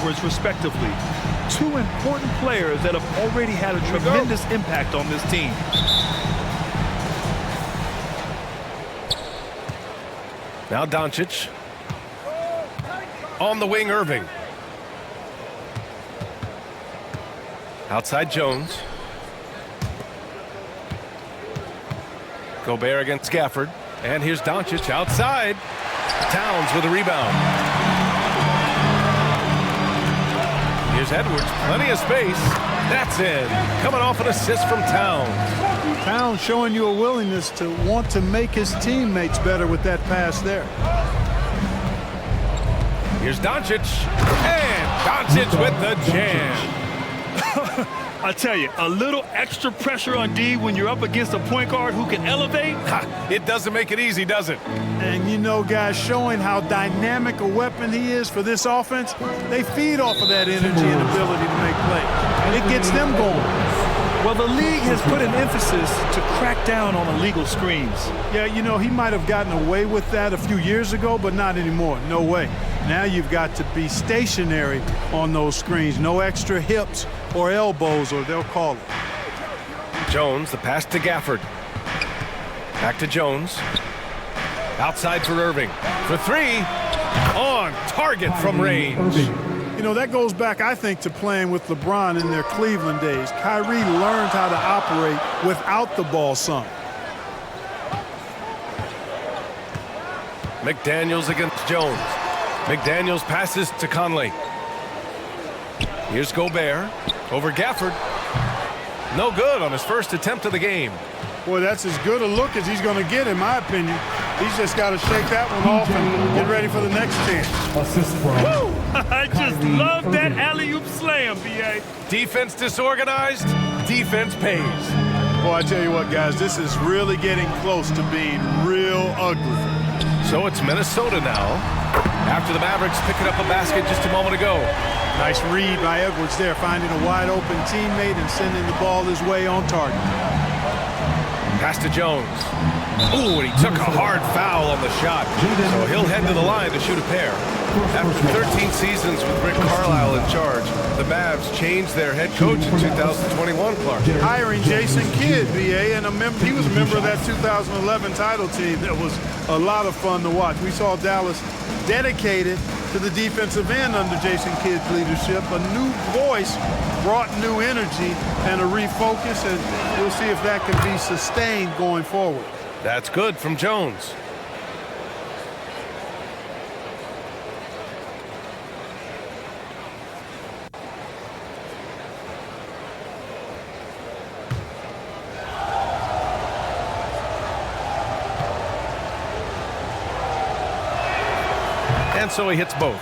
Edwards, respectively. Two important players that have already had a tremendous impact on this team. Now Doncic. On the wing, Irving. Outside Jones. Gobert against Gafford. And here's Doncic outside. Towns with a rebound. Here's Edwards. Plenty of space. That's in. Coming off an assist from Towns. Towns showing you a willingness to want to make his teammates better with that pass there. Here's Doncic. And Doncic with the jam. I tell you, a little extra pressure on D when you're up against a point guard who can elevate. It doesn't make it easy, does it? And you know, guys, showing how dynamic a weapon he is for this offense, they feed off of that energy and ability to make plays. It gets them going. Well, the league has put an emphasis to crack down on illegal screens. Yeah, you know, he might have gotten away with that a few years ago, but not anymore. No way. Now you've got to be stationary on those screens. No extra hips or elbows, or they'll call it. Jones, the pass to Gafford. Back to Jones. Outside for Irving. For three. On target from range. You know, that goes back, I think, to playing with LeBron in their Cleveland days. Kyrie learned how to operate without the ball some. McDaniels against Jones. McDaniels passes to Conley. Here's Gobert over Gafford. No good on his first attempt of the game. Boy, that's as good a look as he's going to get, in my opinion. He's just got to shake that one off and get ready for the next chance. Woo! I just love that alley-oop slam, B.A. Defense disorganized, defense pays. Boy, I tell you what, guys, this is really getting close to being real ugly. So it's Minnesota now, after the Mavericks picking up a basket just a moment ago. Nice read by Edwards there, finding a wide-open teammate and sending the ball his way on target. Pass to Jones. Ooh, and he took a hard foul on the shot. So he'll head to the line to shoot a pair. After 13 seasons with Rick Carlisle in charge, the Mavs changed their head coach in 2021, Clark. Hiring Jason Kidd, BA, and he was a member of that 2011 title team. That was a lot of fun to watch. We saw Dallas dedicated to the defensive end under Jason Kidd's leadership. A new voice brought new energy and a refocus, and we'll see if that can be sustained going forward. That's good from Jones. And so he hits both.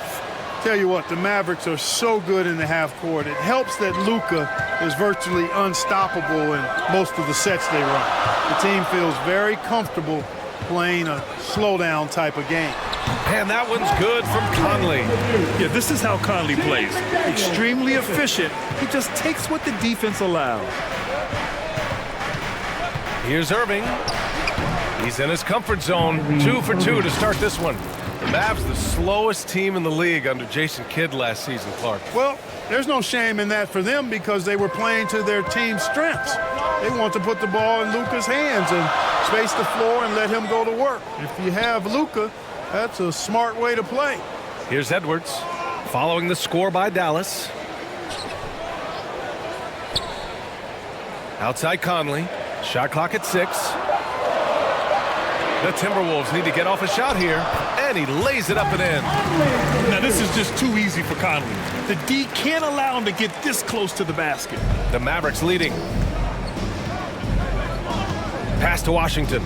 Tell you what, the Mavericks are so good in the half court. It helps that Luka is virtually unstoppable in most of the sets they run. The team feels very comfortable playing a slowdown type of game. And that one's good from Conley. Yeah, this is how Conley plays. Extremely efficient. He just takes what the defense allows. Here's Irving. He's in his comfort zone. 2 for 2 to start this one. The Mavs, the slowest team in the league under Jason Kidd last season, Clark. Well, there's no shame in that for them because they were playing to their team's strengths. They want to put the ball in Luka's hands and space the floor and let him go to work. If you have Luka, that's a smart way to play. Here's Edwards, following the score by Dallas. Outside Conley, shot clock at 6. The Timberwolves need to get off a shot here, and he lays it up and in. Now, this is just too easy for Conley. The D can't allow him to get this close to the basket. The Mavericks leading. Pass to Washington.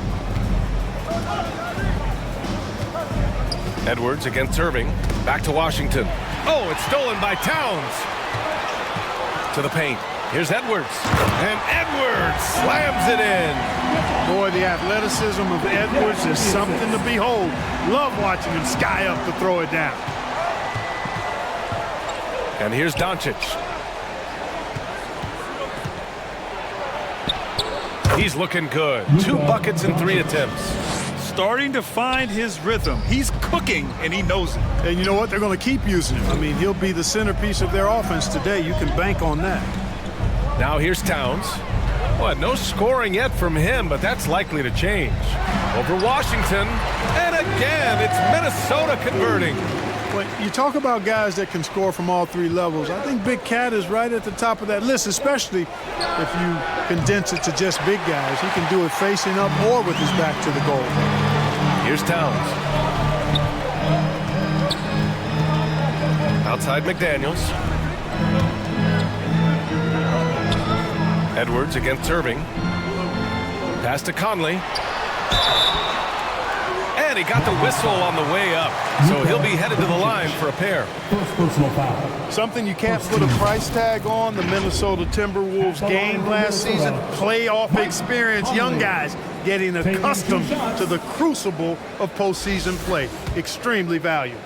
Edwards against Irving. Back to Washington. Oh, it's stolen by Towns. To the paint. Here's Edwards. And Edwards slams it in. Boy, the athleticism of Edwards is something to behold. Love watching him sky up to throw it down. And here's Doncic. He's looking good. 2 buckets in 3 attempts. starting to find his rhythm. He's cooking, and he knows it. And you know what? They're going to keep using him. I mean, he'll be the centerpiece of their offense today. You can bank on that. Now here's Towns. Well, no scoring yet from him, but that's likely to change. Over Washington, and again, it's Minnesota converting. When you talk about guys that can score from all three levels, I think Big Cat is right at the top of that list, especially if you condense it to just big guys. He can do it facing up or with his back to the goal. Here's Towns. Outside McDaniels. Edwards against Irving. Pass to Conley. And he got the whistle on the way up. So he'll be headed to the line for a pair. First personal foul. Something you can't put a price tag on, the Minnesota Timberwolves game last season, playoff experience, young guys getting accustomed to the crucible of postseason play. Extremely valuable.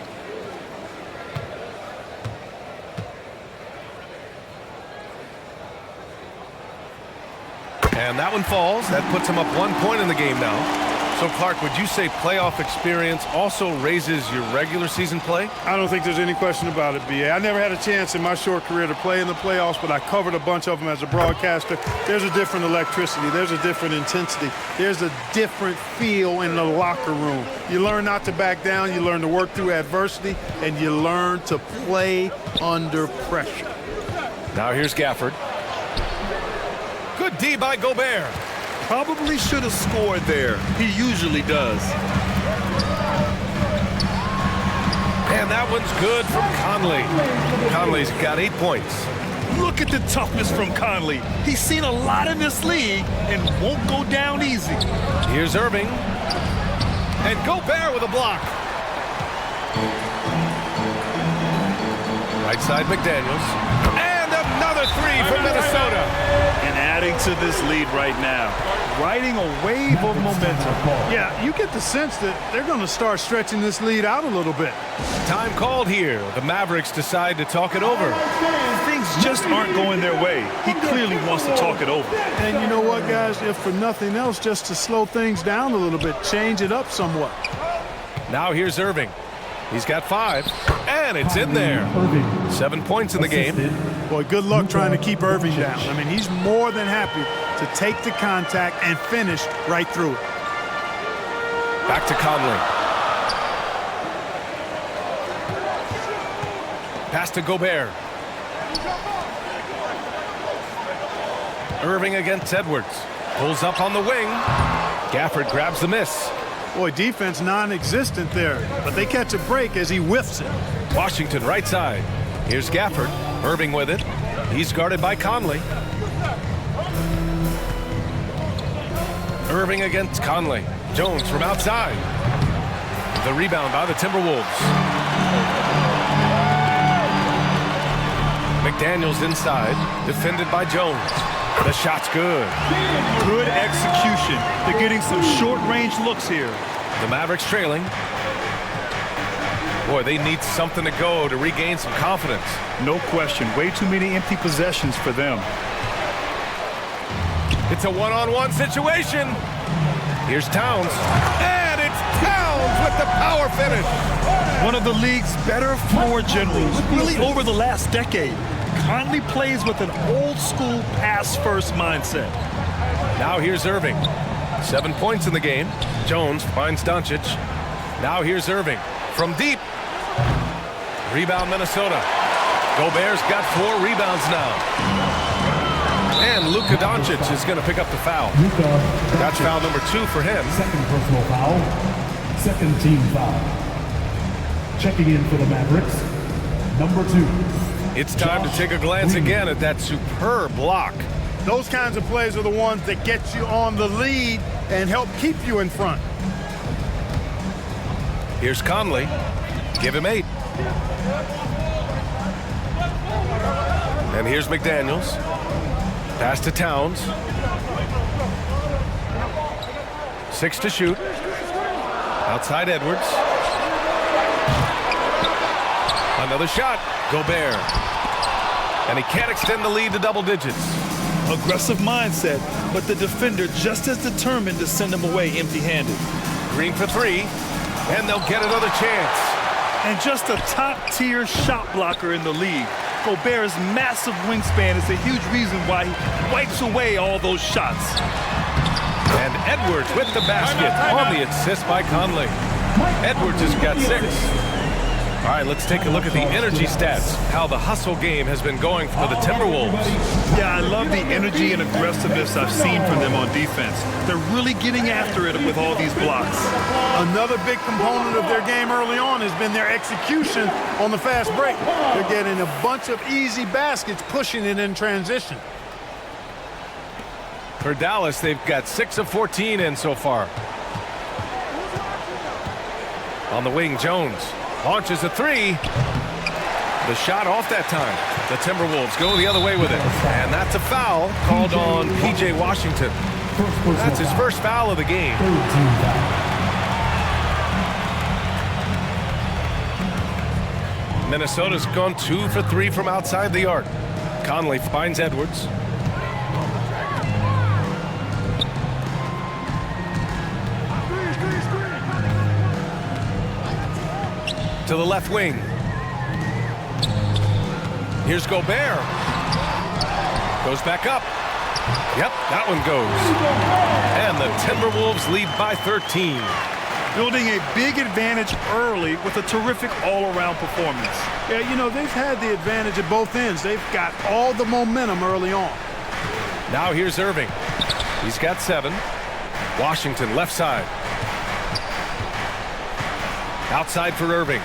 And that one falls. That puts him up 1 point in the game now. So, Clark, would you say playoff experience also raises your regular season play? I don't think there's any question about it, B.A. I never had a chance in my short career to play in the playoffs, but I covered a bunch of them as a broadcaster. There's a different electricity. There's a different intensity. There's a different feel in the locker room. You learn not to back down. You learn to work through adversity, and you learn to play under pressure. Now here's Gafford. Good D by Gobert. Probably should have scored there. He usually does. And that one's good from Conley. Conley's got 8 points. Look at the toughness from Conley. He's seen a lot in this league and won't go down easy. Here's Irving. And Gobert with a block. Right side McDaniels. And another three from Minnesota. And adding to this lead right now, riding a wave of momentum. Yeah, you get the sense that they're going to start stretching this lead out a little bit. Time called here. The Mavericks decide to talk it over. Things just aren't going their way. He clearly wants to talk it over. And you know what, guys? If for nothing else, just to slow things down a little bit, change it up somewhat. Now here's Irving. He's got 5, and it's in there. 7 points in the game. Boy, good luck trying to keep Irving down. I mean, he's more than happy to take the contact and finish right through it. Back to Conley. Pass to Gobert. Irving against Edwards. Pulls up on the wing. Gafford grabs the miss. Boy, defense non-existent there, but they catch a break as he whiffs it. Washington right side. Here's Gafford. Irving with it. He's guarded by Conley. Irving against Conley. Jones from outside. The rebound by the Timberwolves. McDaniels inside. Defended by Jones. The shot's good. Good execution. They're getting some short-range looks here. The Mavericks trailing. Boy, they need something to go to regain some confidence. No question. Way too many empty possessions for them. It's a one-on-one situation. Here's Towns. And it's Towns with the power finish. One of the league's better floor generals, really over the last decade. Conley plays with an old-school pass-first mindset. Now here's Irving. 7 points in the game. Jones finds Doncic. Now here's Irving. From deep. Rebound Minnesota. Gobert's got 4 rebounds now. And Luka Doncic is going to pick up the foul. That's foul number 2 for him. Second personal foul. Second team foul. Checking in for the Mavericks, number 2. It's time to take a glance again at that superb block. Those kinds of plays are the ones that get you on the lead and help keep you in front. Here's Conley. Give him 8. And here's McDaniels. Pass to Towns. 6 to shoot. Outside Edwards. Another shot. Gobert. And he can't extend the lead to double digits. Aggressive mindset, but the defender just as determined to send him away empty-handed. Green for three, and they'll get another chance. And just a top-tier shot blocker in the league. Gobert's massive wingspan is a huge reason why he wipes away all those shots. And Edwards with the basket on the assist by Conley. Edwards has got 6. All right, let's take a look at the energy stats, how the hustle game has been going for the Timberwolves. Yeah, I love the energy and aggressiveness I've seen from them on defense. They're really getting after it with all these blocks. Another big component of their game early on has been their execution on the fast break. They're getting a bunch of easy baskets, pushing it in transition. For Dallas, they've got 6 of 14 in so far. On the wing, Jones launches a 3. The shot off that time. The Timberwolves go the other way with it. And that's a foul called on P.J. Washington. That's his first foul of the game. Minnesota's gone 2 for 3 from outside the arc. Conley finds Edwards. To the left wing. Here's Gobert. Goes back up. Yep, that one goes. And the Timberwolves lead by 13. Building a big advantage early with a terrific all-around performance. Yeah, you know, they've had the advantage at both ends. They've got all the momentum early on. Now here's Irving. He's got 7. Washington left side. Outside for Irving.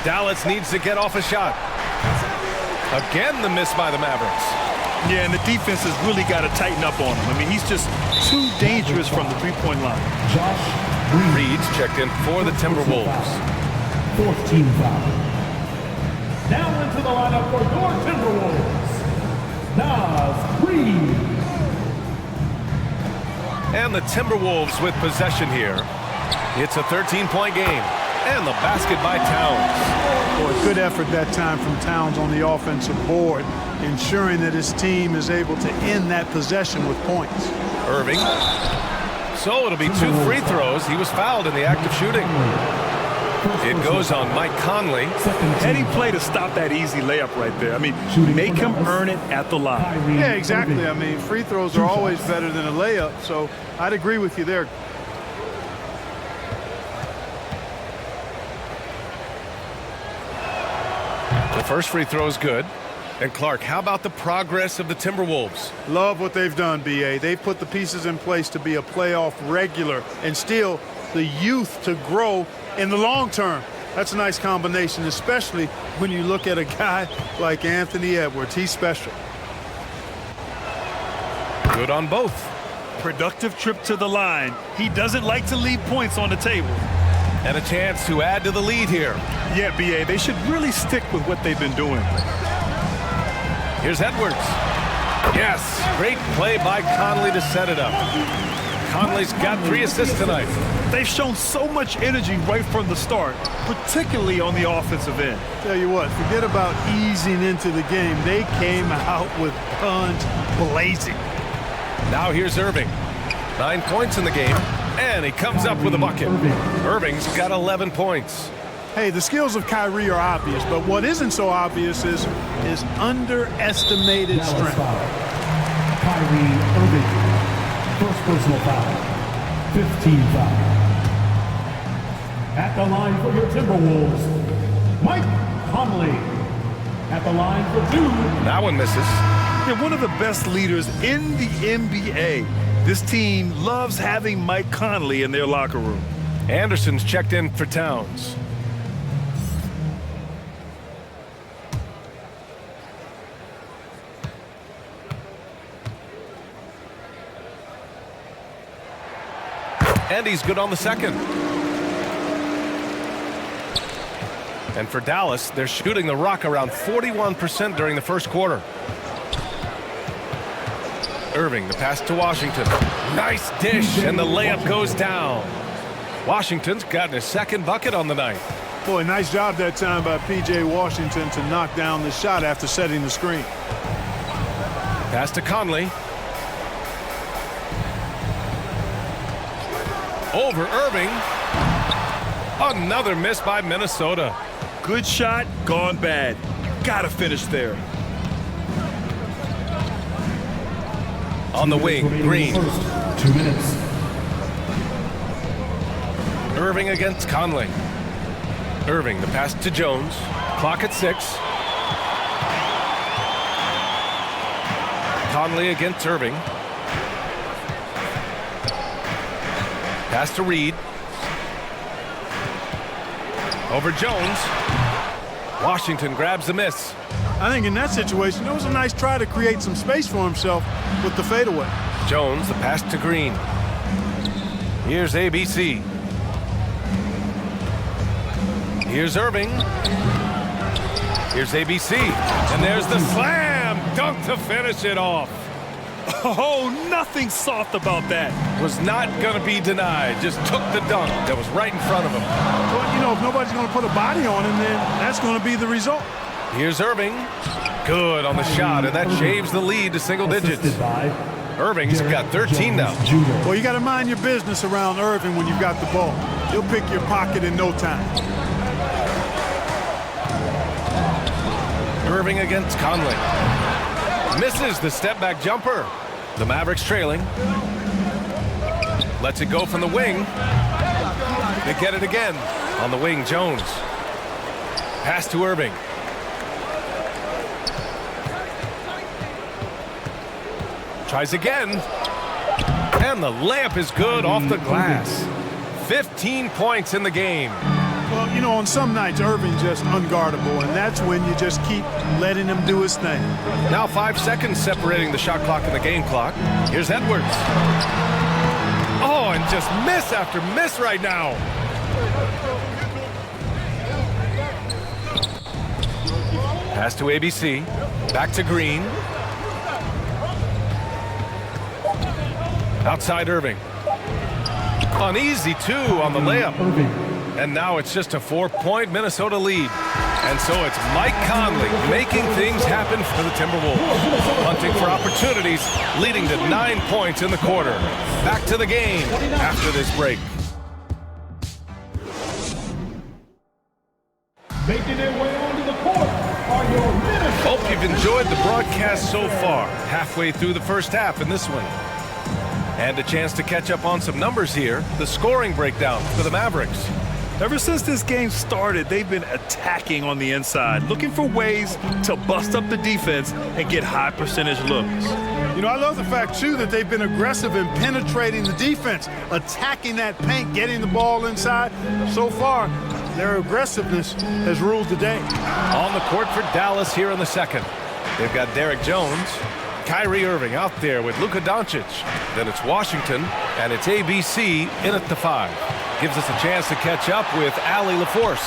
Dallas needs to get off a shot. Again, the miss by the Mavericks. Yeah, and the defense has really got to tighten up on him. I mean, he's just too dangerous from the three-point line. Josh Reed's checked in for the Timberwolves. 4th team foul. Now into the lineup for your Timberwolves, Nas Reed. And the Timberwolves with possession here. It's a 13-point game. And the basket by Towns. Boy, good effort that time from Towns on the offensive board, ensuring that his team is able to end that possession with points. Irving. So it'll be 2 free throws. He was fouled in the act of shooting. It goes on Mike Conley. Heading play to stop that easy layup right there. I mean, make him earn it at the line. Yeah, exactly. I mean, free throws are always better than a layup, so I'd agree with you there. The first free throw is good. And Clark, how about the progress of the Timberwolves? Love what they've done, B.A. They've put the pieces in place to be a playoff regular and still the youth to grow in the long term. That's a nice combination, especially when you look at a guy like Anthony Edwards. He's special. Good on both. Productive trip to the line. He doesn't like to leave points on the table. And a chance to add to the lead here. Yeah, B.A., they should really stick with what they've been doing. Here's Edwards. Yes, great play by Conley to set it up. Conley's got 3 assists tonight. They've shown so much energy right from the start, particularly on the offensive end. Tell you what, forget about easing into the game. They came out with guns blazing. Now here's Irving. 9 points in the game, and he comes up with a bucket. Irving's got 11 points. Hey, the skills of Kyrie are obvious, but what isn't so obvious is his underestimated strength. Kyrie Irving. First personal foul. 15 foul. At the line for your Timberwolves, Mike Conley. At the line for 2. That one misses. Yeah, one of the best leaders in the NBA. This team loves having Mike Conley in their locker room. Anderson's checked in for Towns. And he's good on the second. And for Dallas, they're shooting the rock around 41% during the first quarter. Irving, the pass to Washington. Nice dish, and the layup goes down. Washington's gotten his second bucket on the night. Boy, nice job that time by P.J. Washington to knock down the shot after setting the screen. Pass to Conley. Over Irving. Another miss by Minnesota. Good shot, gone bad. Gotta finish there. On the wing, Green. 2 minutes. Irving against Conley. Irving, the pass to Jones. Clock at 6. Conley against Irving. Pass to Reed. Over Jones. Washington grabs the miss. I think in that situation, it was a nice try to create some space for himself with the fadeaway. Jones, the pass to Green. Here's ABC. Here's Irving. Here's ABC. And there's the slam dunk to finish it off. Oh, nothing soft about that. Was not going to be denied. Just took the dunk that was right in front of him. Well, you know, if nobody's going to put a body on him, then that's going to be the result. Here's Irving. Good on the shot, and that shaves the lead to single digits. Irving's got 13 now. Well, you got to mind your business around Irving when you've got the ball. He'll pick your pocket in no time. Irving against Conley. Misses the step-back jumper. The Mavericks trailing. Lets it go from the wing. They get it again. On the wing, Jones. Pass to Irving. Tries again. And the layup is good off the glass. 15 points in the game. Well, you know, on some nights, Irving's just unguardable, and that's when you just keep letting him do his thing. Now 5 seconds separating the shot clock and the game clock. Here's Edwards. Oh, and just miss after miss right now. Pass to ABC. Back to Green. Outside Irving. An easy 2 on the layup. And now it's just a 4-point Minnesota lead. And so it's Mike Conley making things happen for the Timberwolves. Hunting for opportunities, leading to 9 points in the quarter. Back to the game after this break. Making their way onto the court are your Minnesota. Hope you've enjoyed the broadcast so far. Halfway through the first half in this one. And a chance to catch up on some numbers here. The scoring breakdown for the Mavericks. Ever since this game started, they've been attacking on the inside, looking for ways to bust up the defense and get high percentage looks. You know, I love the fact, too, that they've been aggressive in penetrating the defense, attacking that paint, getting the ball inside. So far, their aggressiveness has ruled the day. On the court for Dallas here in the second. They've got Derek Jones, Kyrie Irving out there with Luka Doncic. Then it's Washington, and it's ABC in at the 5. Gives us a chance to catch up with Allie LaForce.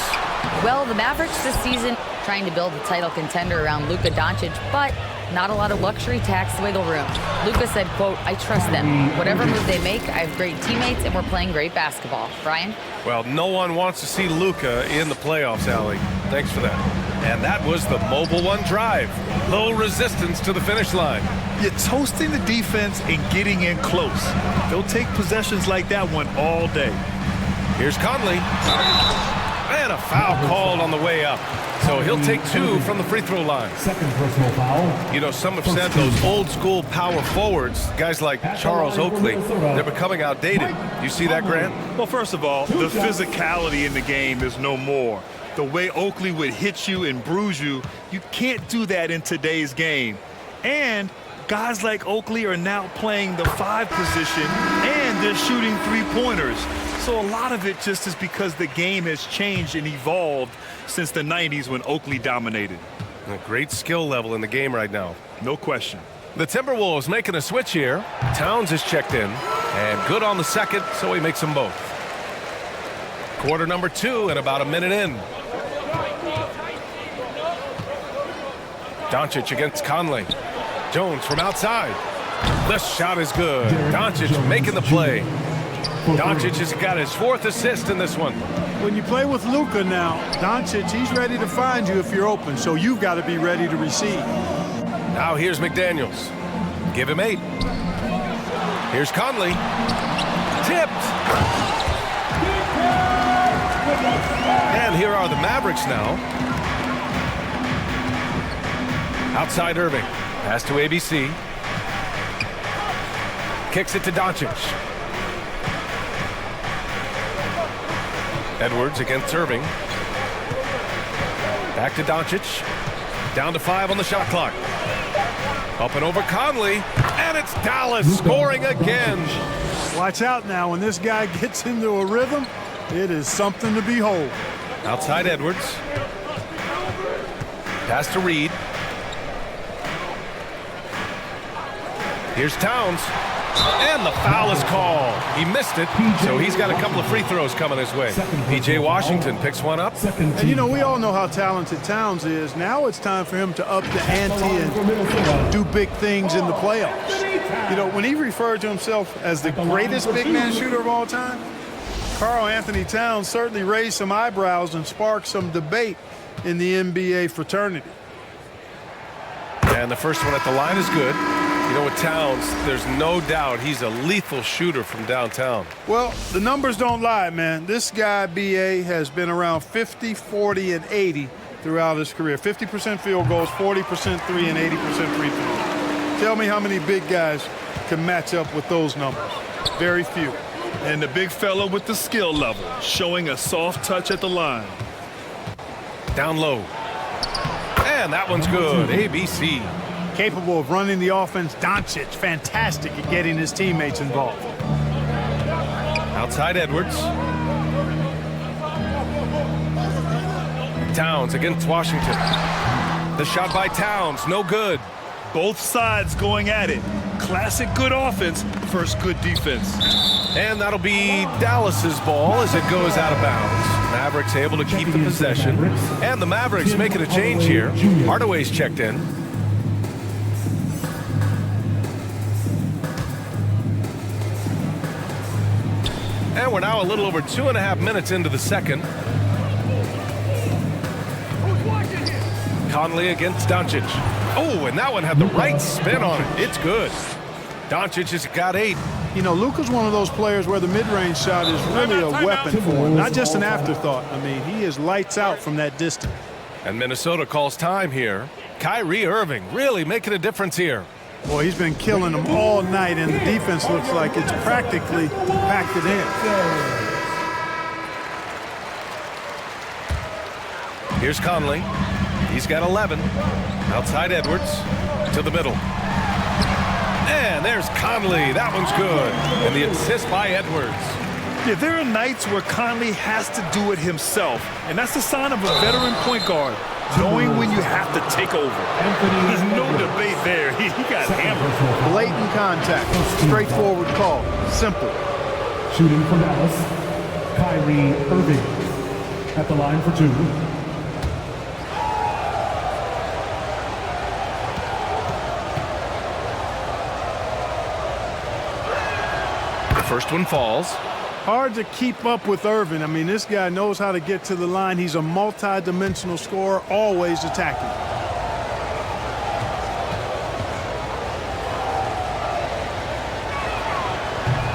Well, the Mavericks this season trying to build a title contender around Luka Doncic, but not a lot of luxury tax wiggle room. Luka said, quote, "I trust them. Whatever move they make, I have great teammates and we're playing great basketball." Brian? Well, no one wants to see Luka in the playoffs, Allie. Thanks for that. And that was the Mobile One drive. Low resistance to the finish line. You're toasting the defense and getting in close. They'll take possessions like that one all day. Here's Conley. And a foul called on the way up. So he'll take 2 from the free throw line. Second personal foul. You know, some have said those old school power forwards, guys like Charles Oakley, they're becoming outdated. You see that, Grant? Well, first of all, the physicality in the game is no more. The way Oakley would hit you and bruise you, you can't do that in today's game. And guys like Oakley are now playing the 5 position, and they're shooting 3-pointers. So a lot of it just is because the game has changed and evolved since the 90s when Oakley dominated. A great skill level in the game right now. No question. The Timberwolves making a switch here. Towns is checked in, and good on the second, so he makes them both. Quarter number 2 and about a minute in. Doncic against Conley. Jones from outside. The shot is good. Doncic making the play. Doncic has got his 4th assist in this one. When you play with Luka now, Doncic, he's ready to find you if you're open, so you've got to be ready to receive. Now here's McDaniels. Give him 8. Here's Conley. Tipped. And here are the Mavericks now. Outside Irving. Pass to ABC. Kicks it to Doncic. Edwards against Irving. Back to Doncic. Down to 5 on the shot clock. Up and over Conley. And it's Dallas scoring again. Watch out now. When this guy gets into a rhythm, it is something to behold. Outside Edwards. Pass to Reed. Here's Towns. And the foul is called. He missed it, so he's got a couple of free throws coming his way. P.J. Washington picks one up. And you know, we all know how talented Towns is. Now it's time for him to up the ante and do big things in the playoffs. You know, when he referred to himself as the greatest big man shooter of all time, Karl Anthony Towns certainly raised some eyebrows and sparked some debate in the NBA fraternity. And the first one at the line is good. You know, with Towns, there's no doubt he's a lethal shooter from downtown. Well, the numbers don't lie, man. This guy, B.A., has been around 50, 40, and 80 throughout his career. 50% field goals, 40% three, and 80% free throws. Tell me how many big guys can match up with those numbers. Very few. And the big fella with the skill level, showing a soft touch at the line. Down low. And that one's good. ABC. Capable of running the offense. Doncic, fantastic at getting his teammates involved. Outside Edwards. Towns against Washington. The shot by Towns, no good. Both sides going at it. Classic good offense versus good defense. And that'll be Dallas's ball as it goes out of bounds. Mavericks able to keep the possession. And the Mavericks making a change here. Hardaway's checked in. And we're now a little over 2.5 minutes into the second. Conley against Doncic. Oh, and that one had the right spin on it. It's good. Doncic has got 8. You know, Luka's one of those players where the mid-range shot is really a weapon for him, not just an afterthought. I mean, he is lights out from that distance. And Minnesota calls time here. Kyrie Irving really making a difference here. Boy, he's been killing them all night, and the defense looks like it's practically packed it in. Here's Conley. He's got 11. Outside Edwards. To the middle. And there's Conley. That one's good. And the assist by Edwards. Yeah, there are nights where Conley has to do it himself, and that's the sign of a veteran point guard, knowing when you have to take over. There's no debate there. He got hammered. Blatant contact. Straightforward call. Simple. Shooting for Dallas, Kyrie Irving at the line for 2. The first one falls. Hard to keep up with Irving. I mean, this guy knows how to get to the line. He's a multi-dimensional scorer, always attacking.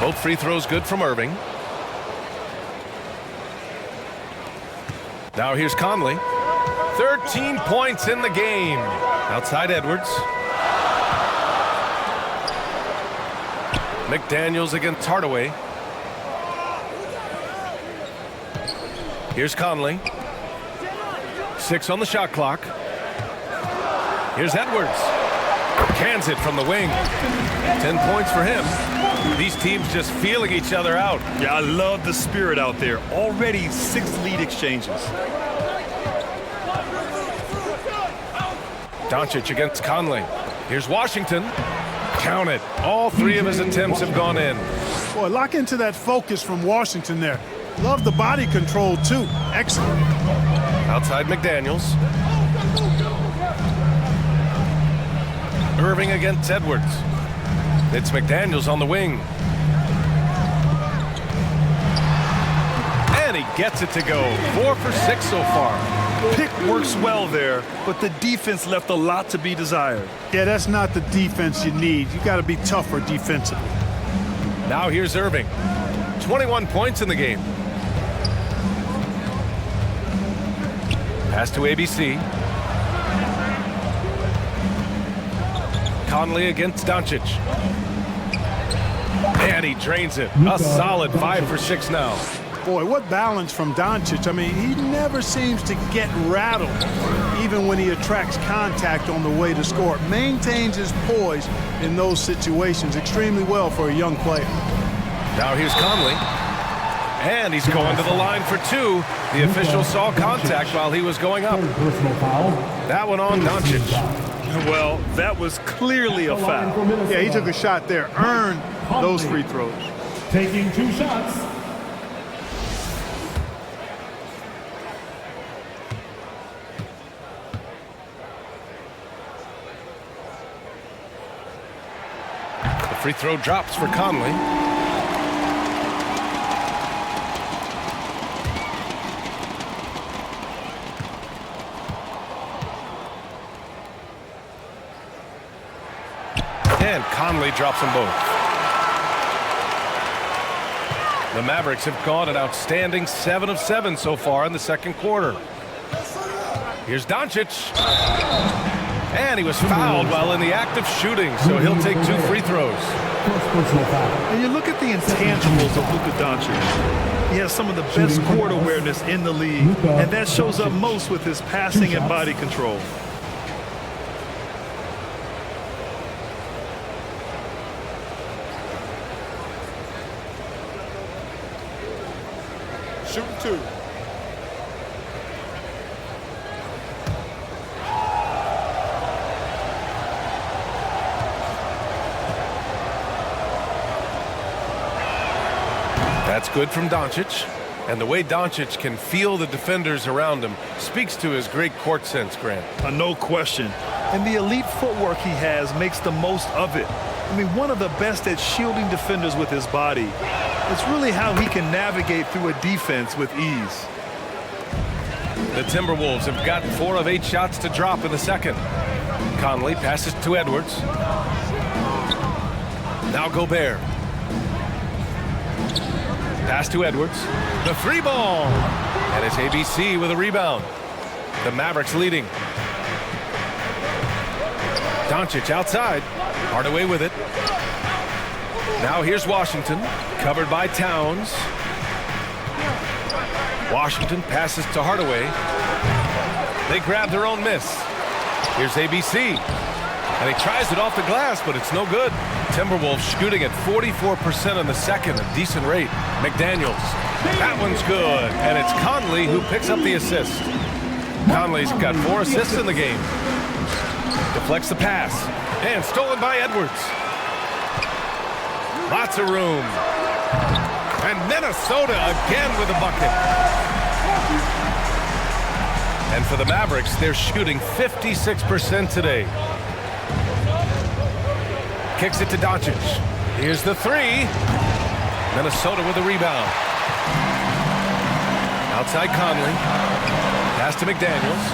Both free throws good from Irving. Now here's Conley. 13 points in the game. Outside Edwards. McDaniels against Hardaway. Here's Conley. 6 on the shot clock. Here's Edwards. Cans it from the wing. 10 points for him. These teams just feeling each other out. Yeah, I love the spirit out there. Already 6 lead exchanges. Doncic against Conley. Here's Washington. Count it. All 3 of his attempts have gone in. Boy, lock into that focus from Washington there. Love the body control, too. Excellent. Outside McDaniels. Irving against Edwards. It's McDaniels on the wing. And he gets it to go. 4 for 6 so far. Pick works well there, but the defense left a lot to be desired. Yeah, that's not the defense you need. You got to be tougher defensively. Now here's Irving. 21 points in the game. Pass to ABC. Conley against Doncic. And he drains it. A solid 5 for 6 now. Boy, what balance from Doncic. I mean, he never seems to get rattled, even when he attracts contact on the way to score. Maintains his poise in those situations extremely well for a young player. Now here's Conley. And he's going to the line for 2. The official saw contact while he was going up. That one on Doncic. Well, that was clearly a foul. Yeah, he took a shot there. Earned those free throws. Taking 2 shots. The free throw drops for Conley. And Conley drops them both. The Mavericks have gone an outstanding 7 of 7 so far in the second quarter. Here's Doncic. And he was fouled while in the act of shooting, so he'll take 2 free throws. And you look at the intangibles of Luka Doncic. He has some of the best court awareness in the league, and that shows up most with his passing and body control. Shooting 2. That's good from Doncic. And the way Doncic can feel the defenders around him speaks to his great court sense, Grant. No question. And the elite footwork he has makes the most of it. I mean, one of the best at shielding defenders with his body. It's really how he can navigate through a defense with ease. The Timberwolves have got 4 of 8 shots to drop in the second. Conley passes to Edwards. Now Gobert. Pass to Edwards. The 3 ball. And it's ABC with a rebound. The Mavericks leading. Doncic outside. Hardaway with it. Now here's Washington. Covered by Towns. Washington passes to Hardaway. They grab their own miss. Here's ABC. And he tries it off the glass, but it's no good. Timberwolves shooting at 44% in the second, a decent rate. McDaniels. That one's good. And it's Conley who picks up the assist. Conley's got 4 assists in the game. Deflects the pass. And stolen by Edwards. Lots of room. And Minnesota again with a bucket. And for the Mavericks, they're shooting 56% today. Kicks it to Doncic. Here's the 3. Minnesota with a rebound. Outside Conley. Pass to McDaniels.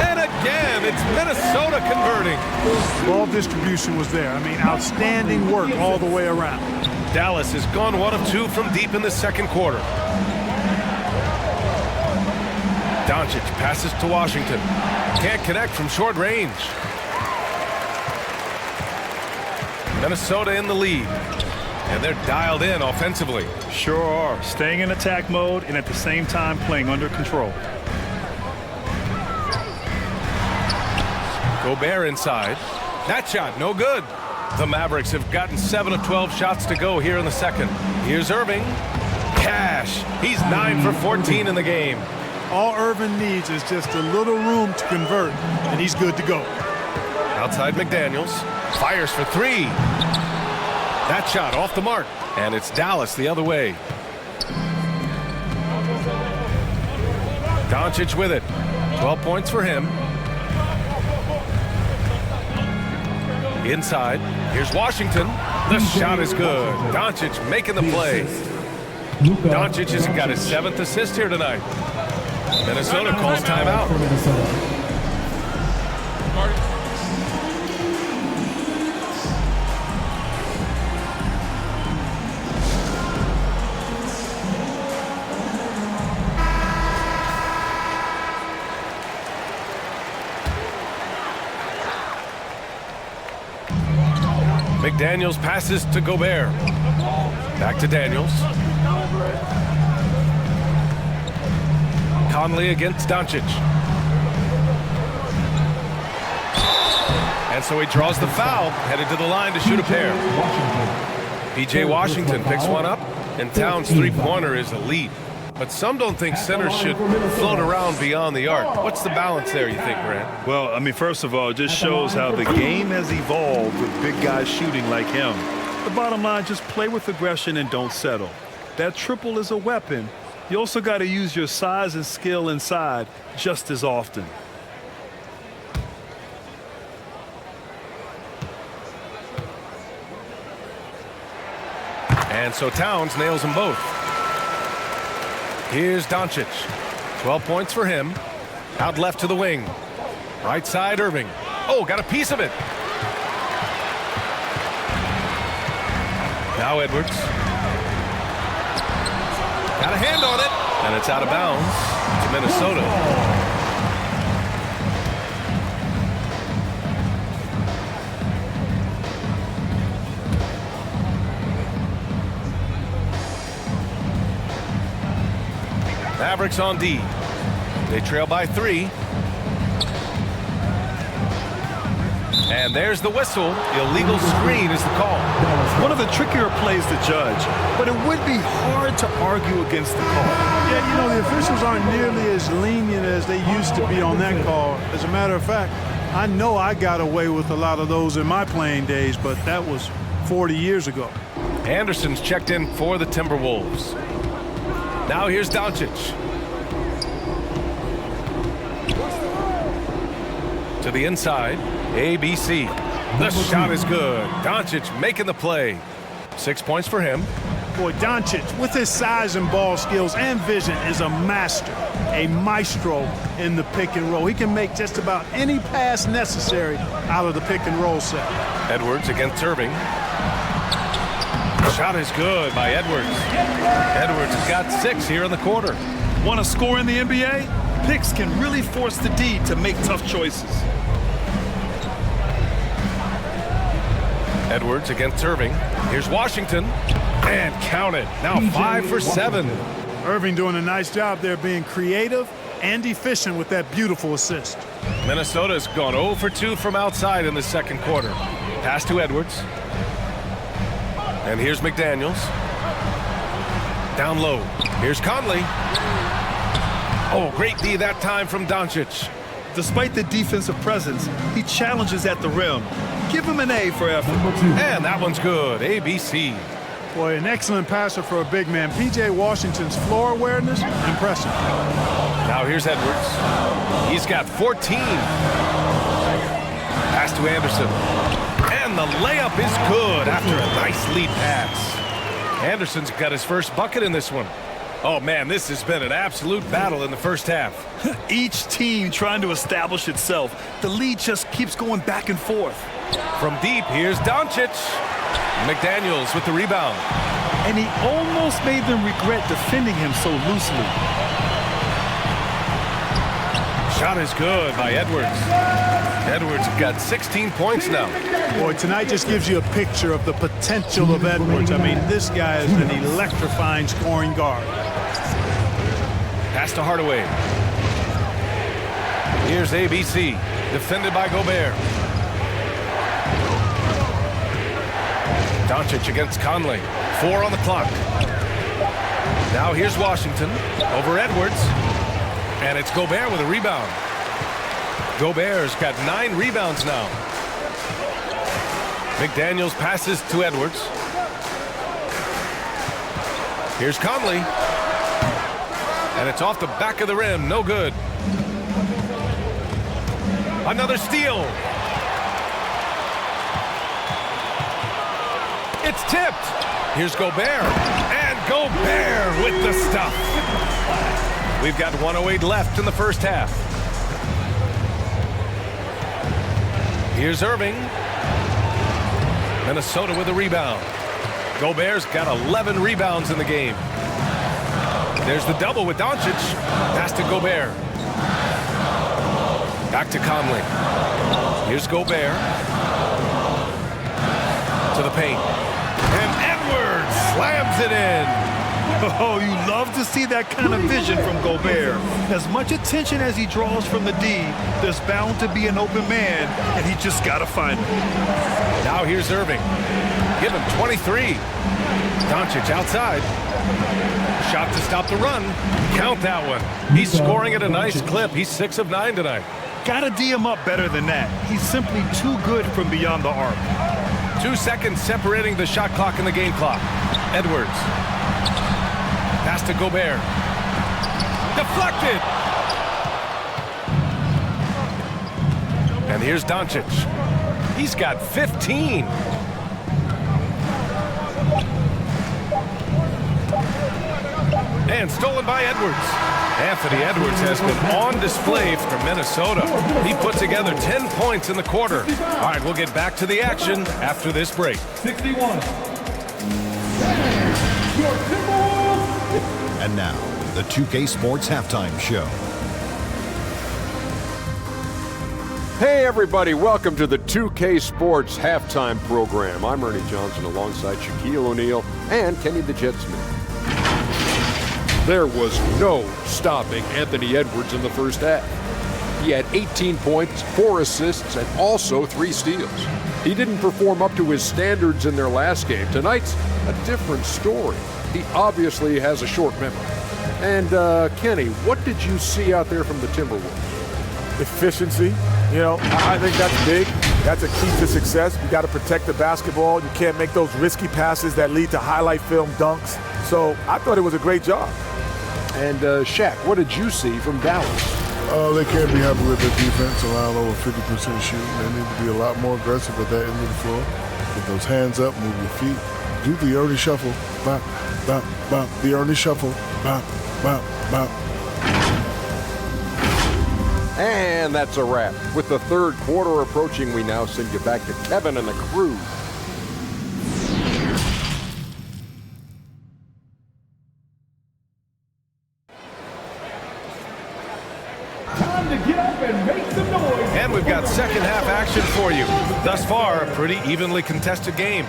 And again, it's Minnesota converting. Ball distribution was there. I mean, outstanding work all the way around. Dallas has gone 1 of 2 from deep in the second quarter. Doncic passes to Washington. Can't connect from short range. Minnesota in the lead. And they're dialed in offensively. Sure are. Staying in attack mode and at the same time playing under control. Gobert inside. That shot, no good. The Mavericks have gotten 7 of 12 shots to go here in the second. Here's Irving. Cash. He's 9 for 14 in the game. All Irving needs is just a little room to convert, and he's good to go. Outside McDaniels. Fires for 3. That shot off the mark. And it's Dallas the other way. Doncic with it. 12 points for him. Inside. Here's Washington. The shot is good. Doncic making the play. Doncic has got his 7th assist here tonight. Minnesota calls timeout. McDaniels passes to Gobert. Back to Daniels. Conley against Doncic. And so he draws the foul, headed to the line to shoot a pair. P.J. Washington picks one up, and Towns' three-pointer is elite. But some don't think centers should float around beyond the arc. What's the balance there, you think, Grant? Well, I mean, first of all, it just shows how the game has evolved with big guys shooting like him. The bottom line, just play with aggression and don't settle. That triple is a weapon. You also got to use your size and skill inside just as often. And so Towns nails them both. Here's Doncic. 12 points for him. Out left to the wing. Right side, Irving. Oh, got a piece of it. Now Edwards. Got a hand on it. And it's out of bounds to Minnesota. Mavericks on D. They trail by 3. And there's the whistle. Illegal screen is the call. One of the trickier plays to judge, but it would be hard to argue against the call. Yeah, you know, the officials aren't nearly as lenient as they used to be on that call. As a matter of fact, I know I got away with a lot of those in my playing days, but that was 40 years ago. Anderson's checked in for the Timberwolves. Now here's Doncic. To the inside, ABC. The shot is good. Doncic making the play. 6 points for him. Boy, Doncic, with his size and ball skills and vision, is a master, a maestro in the pick and roll. He can make just about any pass necessary out of the pick and roll set. Edwards against Irving. Shot is good by Edwards. Edwards has got 6 here in the quarter. Want to score in the NBA? Picks can really force the D to make tough choices. Edwards against Irving. Here's Washington. And count it. Now 5 for 7. Irving doing a nice job there being creative and efficient with that beautiful assist. Minnesota's gone 0 for 2 from outside in the second quarter. Pass to Edwards. And here's McDaniels. Down low. Here's Conley. Oh, great D that time from Doncic. Despite the defensive presence, he challenges at the rim. Give him an A for effort. And that one's good. ABC. Boy, an excellent passer for a big man. P.J. Washington's floor awareness, impressive. Now here's Edwards. He's got 14. Pass to Anderson. And the layup is good after a nice lead pass. Anderson's got his first bucket in this one. Oh, man, this has been an absolute battle in the first half. Each team trying to establish itself. The lead just keeps going back and forth. From deep, here's Doncic. McDaniels with the rebound. And he almost made them regret defending him so loosely. Shot is good by Edwards. Edwards got 16 points now. Boy, tonight just gives you a picture of the potential of Edwards. I mean, this guy is an electrifying scoring guard. Pass to Hardaway. Here's ABC, defended by Gobert. Doncic against Conley. 4 on the clock. Now here's Washington over Edwards. And it's Gobert with a rebound. Gobert's got 9 rebounds now. McDaniels passes to Edwards. Here's Conley. And it's off the back of the rim. No good. Another steal. It's tipped. Here's Gobert. And Gobert with the stuff. We've got 1:08 left in the first half. Here's Irving. Minnesota with a rebound. Gobert's got 11 rebounds in the game. There's the double with Doncic. Pass to Gobert. Back to Conley. Here's Gobert. To the paint. And Edwards slams it in. Oh, you love to see that kind of vision from Gobert. As much attention as he draws from the D, there's bound to be an open man, and he just got to find him. Now here's Irving. Give him 23. Doncic outside. Shot to stop the run. Count that one. He's scoring at a nice clip. He's 6 of 9 tonight. Gotta D him up better than that. He's simply too good from beyond the arc. 2 seconds separating the shot clock and the game clock. Edwards. Pass to Gobert. Deflected. And here's Doncic. He's got 15. And stolen by Edwards. Anthony Edwards has been on display for Minnesota. He put together 10 points in the quarter. All right, we'll get back to the action after this break. 61. Your Timberwolves. And now, the 2K Sports Halftime Show. Hey everybody, welcome to the 2K Sports Halftime Program. I'm Ernie Johnson alongside Shaquille O'Neal and Kenny the Jet Smith. There was no stopping Anthony Edwards in the first half. He had 18 points, 4 assists, and also 3 steals. He didn't perform up to his standards in their last game. Tonight's a different story. He obviously has a short memory. And Kenny, what did you see out there from the Timberwolves? Efficiency. You know, I think that's big. That's a key to success. You got to protect the basketball. You can't make those risky passes that lead to highlight film dunks. So I thought it was a great job. And Shaq, what did you see from Dallas? They can't be happy with their defense, allowing over 50% shooting. They need to be a lot more aggressive with that end of the floor. Get those hands up, move your feet. Do the Ernie shuffle. Bop, bop, bop. The Ernie shuffle. Bop, bop, bop. And that's a wrap. With the third quarter approaching, we now send you back to Kevin and the crew. Time to get up and make some noise. And we've got second half action for you. Thus far, a pretty evenly contested game.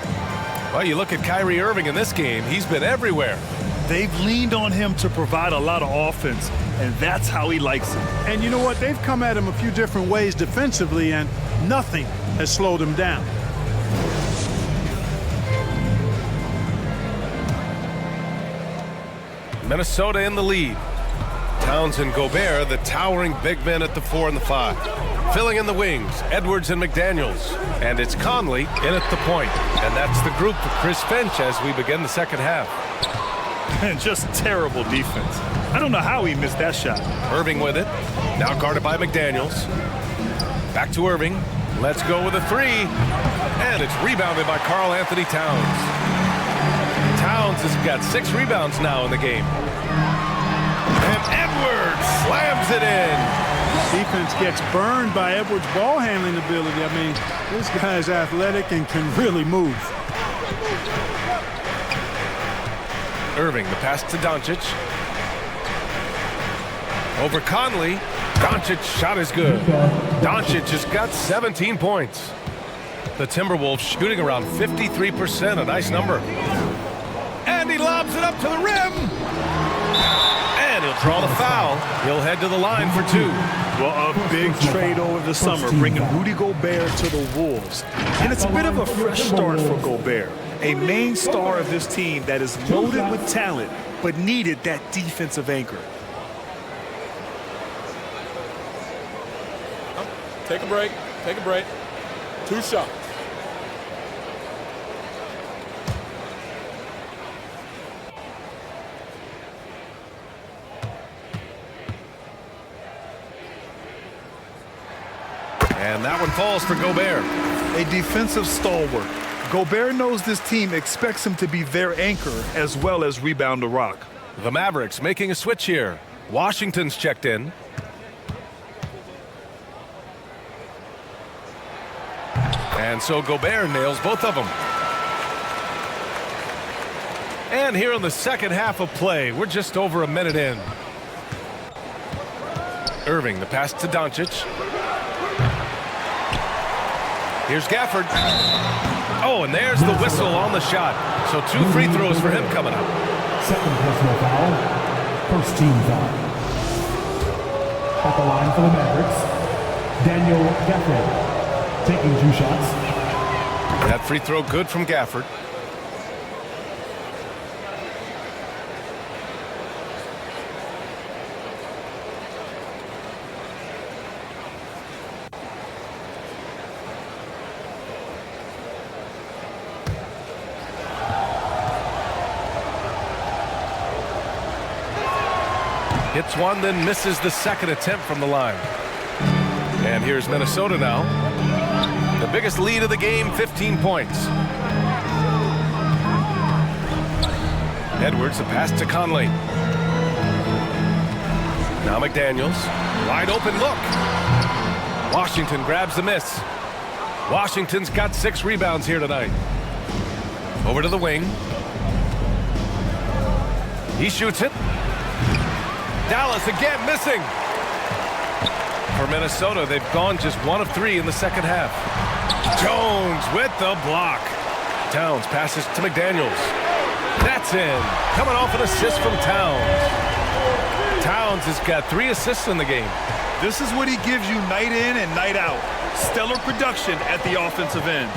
Well, you look at Kyrie Irving in this game, he's been everywhere. They've leaned on him to provide a lot of offense, and that's how he likes it. And you know what? They've come at him a few different ways defensively, and nothing has slowed him down. Minnesota in the lead. Towns and Gobert, the towering big men at the 4 and the 5. Filling in the wings, Edwards and McDaniels. And it's Conley in at the point. And that's the group for Chris Finch as we begin the second half. And just terrible defense. I don't know how he missed that shot. Irving with it. Now guarded by McDaniels. Back to Irving. Let's go with a 3. And it's rebounded by Karl Anthony Towns. Towns has got 6 rebounds now in the game. And Edwards slams it in. Defense gets burned by Edwards' ball handling ability. I mean, this guy's athletic and can really move. Irving, the pass to Doncic. Over Conley. Doncic's shot is good. Doncic has got 17 points. The Timberwolves shooting around 53%, a nice number. And he lobs it up to the rim. And he'll draw the foul. He'll head to the line for 2. Well, a big trade over the summer, bringing Rudy Gobert to the Wolves. And it's a bit of a fresh start for Gobert, a main star of this team that is loaded with talent, but needed that defensive anchor. Take a break. Take a break. 2 shots. And that one falls for Gobert. A defensive stalwart. Gobert knows this team expects him to be their anchor as well as rebound the rock. The Mavericks making a switch here. Washington's checked in. And so Gobert nails both of them. And here in the second half of play, we're just over a minute in. Irving, the pass to Doncic. Here's Gafford. Oh, and there's the whistle on the shot. So 2 free throws for him coming up. Second personal foul. First team foul. At the line for the Mavericks, Daniel Gafford taking 2 shots. That free throw good from Gafford. Hits one, then misses the second attempt from the line. And here's Minnesota now. The biggest lead of the game, 15 points. Edwards, a pass to Conley. Now McDaniels, wide open look. Washington grabs the miss. Washington's got 6 rebounds here tonight. Over to the wing. He shoots it. Dallas again missing. For Minnesota, they've gone just 1 of 3 in the second half. Jones with the block. Towns passes to McDaniels. That's in. Coming off an assist from Towns. Towns has got 3 assists in the game. This is what he gives you night in and night out. Stellar production at the offensive end.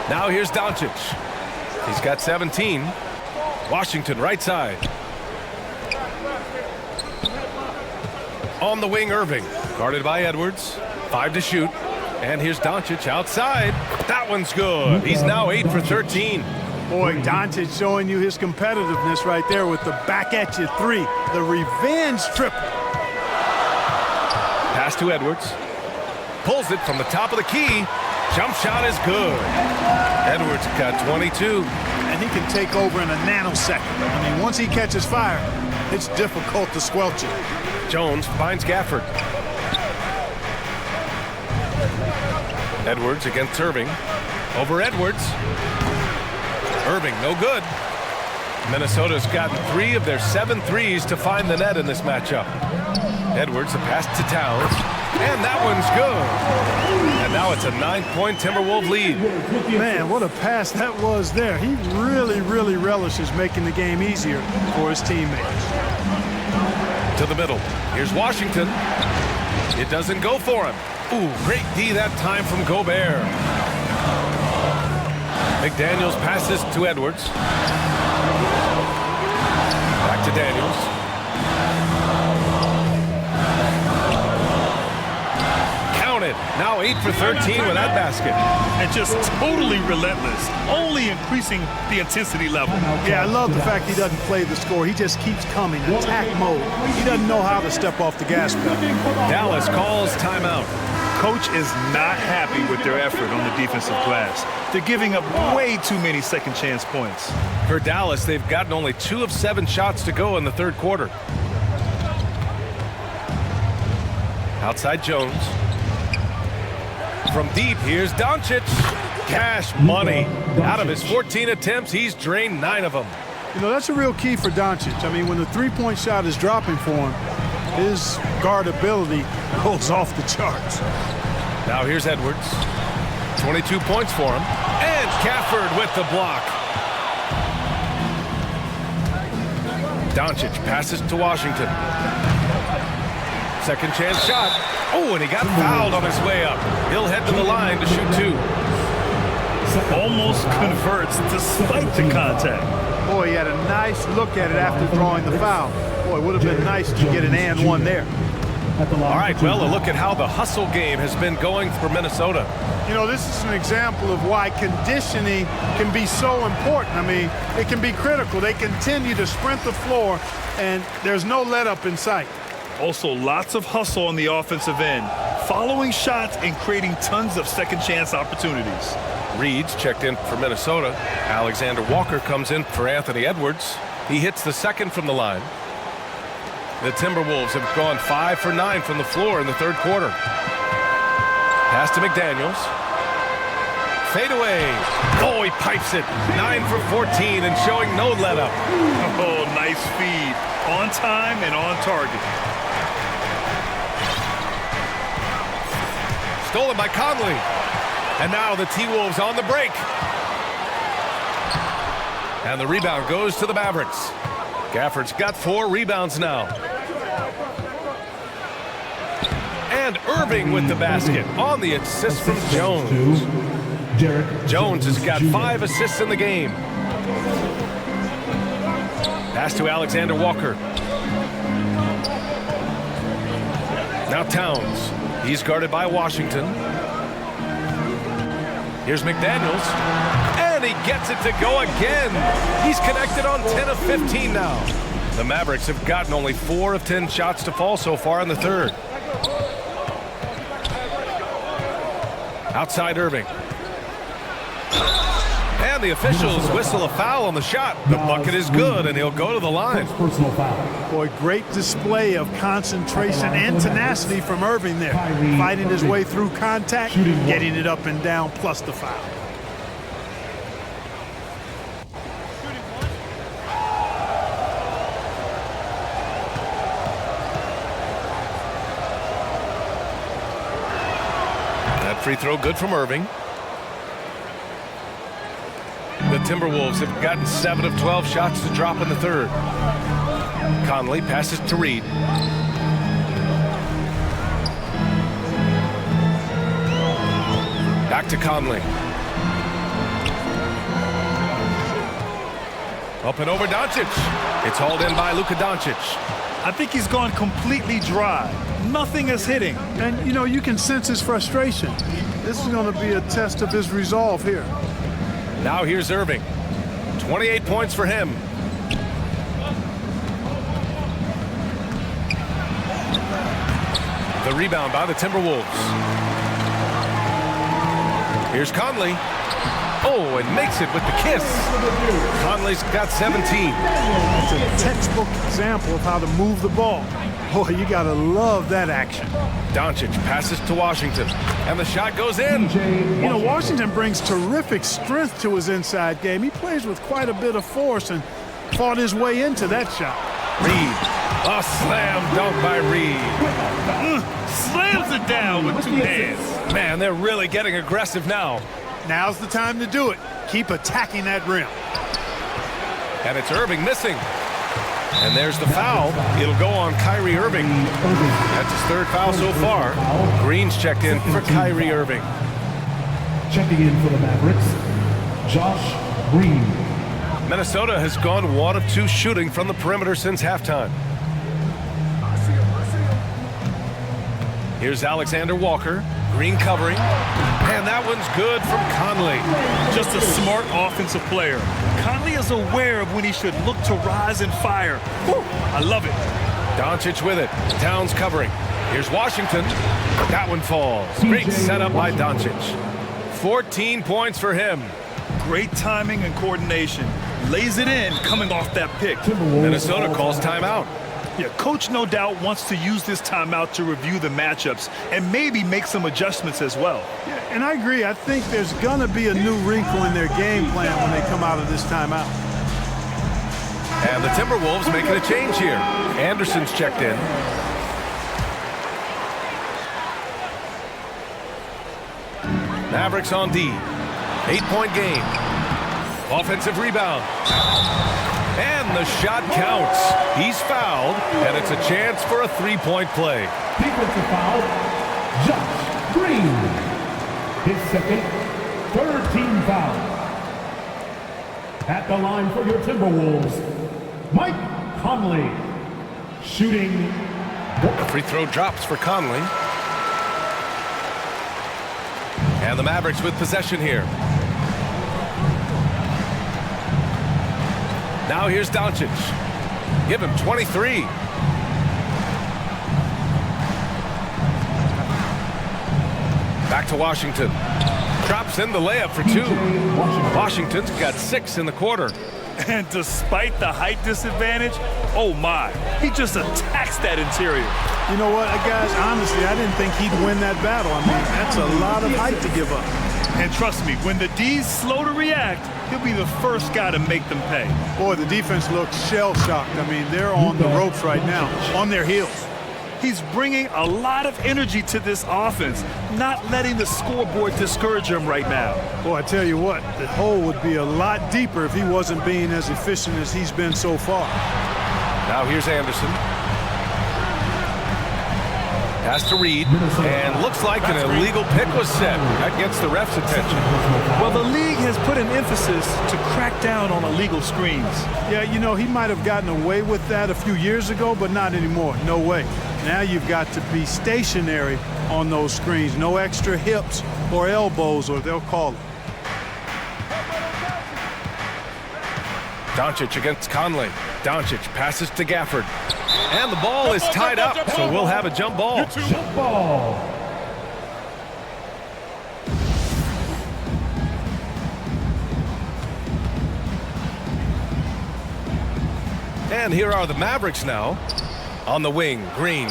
Now here's Doncic. He's got 17. Washington right side. On the wing, Irving. Guarded by Edwards. 5 to shoot. And here's Doncic outside. That one's good. He's now 8 for 13. Boy, Doncic showing you his competitiveness right there with the back at you 3. The revenge triple. Pass to Edwards. Pulls it from the top of the key. Jump shot is good. Edwards got 22. And he can take over in a nanosecond. I mean, once he catches fire, it's difficult to squelch it. Jones finds Gafford. Edwards against Irving. Over Edwards. Irving, no good. Minnesota's gotten 3 of their 7 threes to find the net in this matchup. Edwards, a pass to Towns. And that one's good. And now it's a 9-point Timberwolves lead. Man, what a pass that was there. He really relishes making the game easier for his teammates. To the middle. Here's Washington. It doesn't go for him. Ooh, great D that time from Gobert. McDaniels passes to Edwards. Back to Daniels. Counted. Now 8 for 13 with that basket. And just totally relentless, only increasing the intensity level. Yeah, I love the fact he doesn't play the score. He just keeps coming, attack mode. He doesn't know how to step off the gas pedal. Dallas calls timeout. Coach is not happy with their effort on the defensive glass. They're giving up way too many second chance points. For Dallas, they've gotten only 2 of 7 shots to go in the third quarter. Outside Jones. From deep, here's Doncic. Cash money. Out of his 14 attempts, he's drained 9 of them. You know, that's a real key for Doncic. I mean, when the three-point shot is dropping for him, his guardability goes off the charts. Now here's Edwards. 22 points for him. And Gafford with the block. Doncic passes to Washington. Second chance shot. Oh, and he got fouled on his way up. He'll head to the line to shoot 2. Almost converts despite the contact. Boy, he had a nice look at it after drawing the foul. Boy, it would have been nice to get an and one there. All right, well, a look at how the hustle game has been going for Minnesota. You know, this is an example of why conditioning can be so important. I mean, it can be critical. They continue to sprint the floor, and there's no let up in sight. Also, lots of hustle on the offensive end, following shots and creating tons of second chance opportunities. Reed's checked in for Minnesota. Alexander Walker comes in for Anthony Edwards. He hits the second from the line. The Timberwolves have gone 5 for 9 from the floor in the third quarter. Pass to McDaniels. Fade away. Oh, he pipes it. 9 for 14 and showing no let up. Oh, nice feed. On time and on target. Stolen by Conley. And now the T-Wolves on the break. And the rebound goes to the Mavericks. Gafford's got 4 rebounds now. And Irving with the basket on the assist from Jones. Jones has got 5 assists in the game. Pass to Alexander Walker. Now Towns. He's guarded by Washington. Here's McDaniels. And he gets it to go again. He's connected on 10 of 15 now. The Mavericks have gotten only 4 of 10 shots to fall so far in the third. Outside Irving. And the officials whistle a foul on the shot. The bucket is good, and he'll go to the line. Personal foul. Boy, great display of concentration and tenacity from Irving there. Fighting his way through contact, getting it up and down, plus the foul. That free throw good from Irving. The Timberwolves have gotten 7 of 12 shots to drop in the third. Conley passes to Reed. Back to Conley. Up and over Doncic. It's hauled in by Luka Doncic. I think he's gone completely dry. Nothing is hitting. And, you know, you can sense his frustration. This is going to be a test of his resolve here. Now here's Irving. 28 points for him. The rebound by the Timberwolves. Here's Conley. Oh, and makes it with the kiss. Conley's got 17. It's a textbook example of how to move the ball. Boy, you got to love that action. Doncic passes to Washington, and the shot goes in. You know, Washington brings terrific strength to his inside game. He plays with quite a bit of force and fought his way into that shot. Reed, a slam dunk by Reed. Slams it down with 2 hands. Man, they're really getting aggressive now. Now's the time to do it. Keep attacking that rim. And it's Irving missing. And there's the foul. It'll go on Kyrie Irving. That's his 3rd foul so far. Green's checked in for Kyrie Irving. Checking in for the Mavericks, Josh Green. Minnesota has gone 1 of 2 shooting from the perimeter since halftime. Here's Alexander Walker. Green covering. And that one's good from Conley. Just a smart offensive player. Conley is aware of when he should look to rise and fire. Whew, I love it. Doncic with it. Towns covering. Here's Washington. That one falls. Great setup by Doncic. 14 points for him. Great timing and coordination. Lays it in coming off that pick. Minnesota calls timeout. Yeah, coach no doubt wants to use this timeout to review the matchups and maybe make some adjustments as well. Yeah, and I agree. I think there's going to be a new wrinkle in their game plan when they come out of this timeout. And the Timberwolves making a change here. Anderson's checked in. Mavericks on D. 8-point game. Offensive rebound. And the shot counts. He's fouled, and it's a chance for a 3-point play. Defensive foul, Josh Green. His 2nd, 3rd team foul. At the line for your Timberwolves, Mike Conley. Shooting. The free throw drops for Conley. And the Mavericks with possession here. Now here's Doncic. Give him 23. Back to Washington. Drops in the layup for 2. Washington's got 6 in the quarter. And despite the height disadvantage, oh my, he just attacks that interior. You know what, guys, honestly, I didn't think he'd win that battle. I mean, that's a lot of height to give up. And trust me, when the D's slow to react, he'll be the first guy to make them pay. Boy, the defense looks shell-shocked. I mean, they're on the ropes right now, on their heels. He's bringing a lot of energy to this offense, not letting the scoreboard discourage him right now. Boy, I tell you what, the hole would be a lot deeper if he wasn't being as efficient as he's been so far. Now here's Anderson. Pass to Reed, and looks like an illegal pick was set. That gets the ref's attention. Well, the league has put an emphasis to crack down on illegal screens. Yeah, you know, he might have gotten away with that a few years ago, but not anymore. No way. Now you've got to be stationary on those screens. No extra hips or elbows, or they'll call it. Doncic against Conley. Doncic passes to Gafford. And the ball is tied up, so we'll have a jump ball. Jump ball. And here are the Mavericks now. On the wing, Green.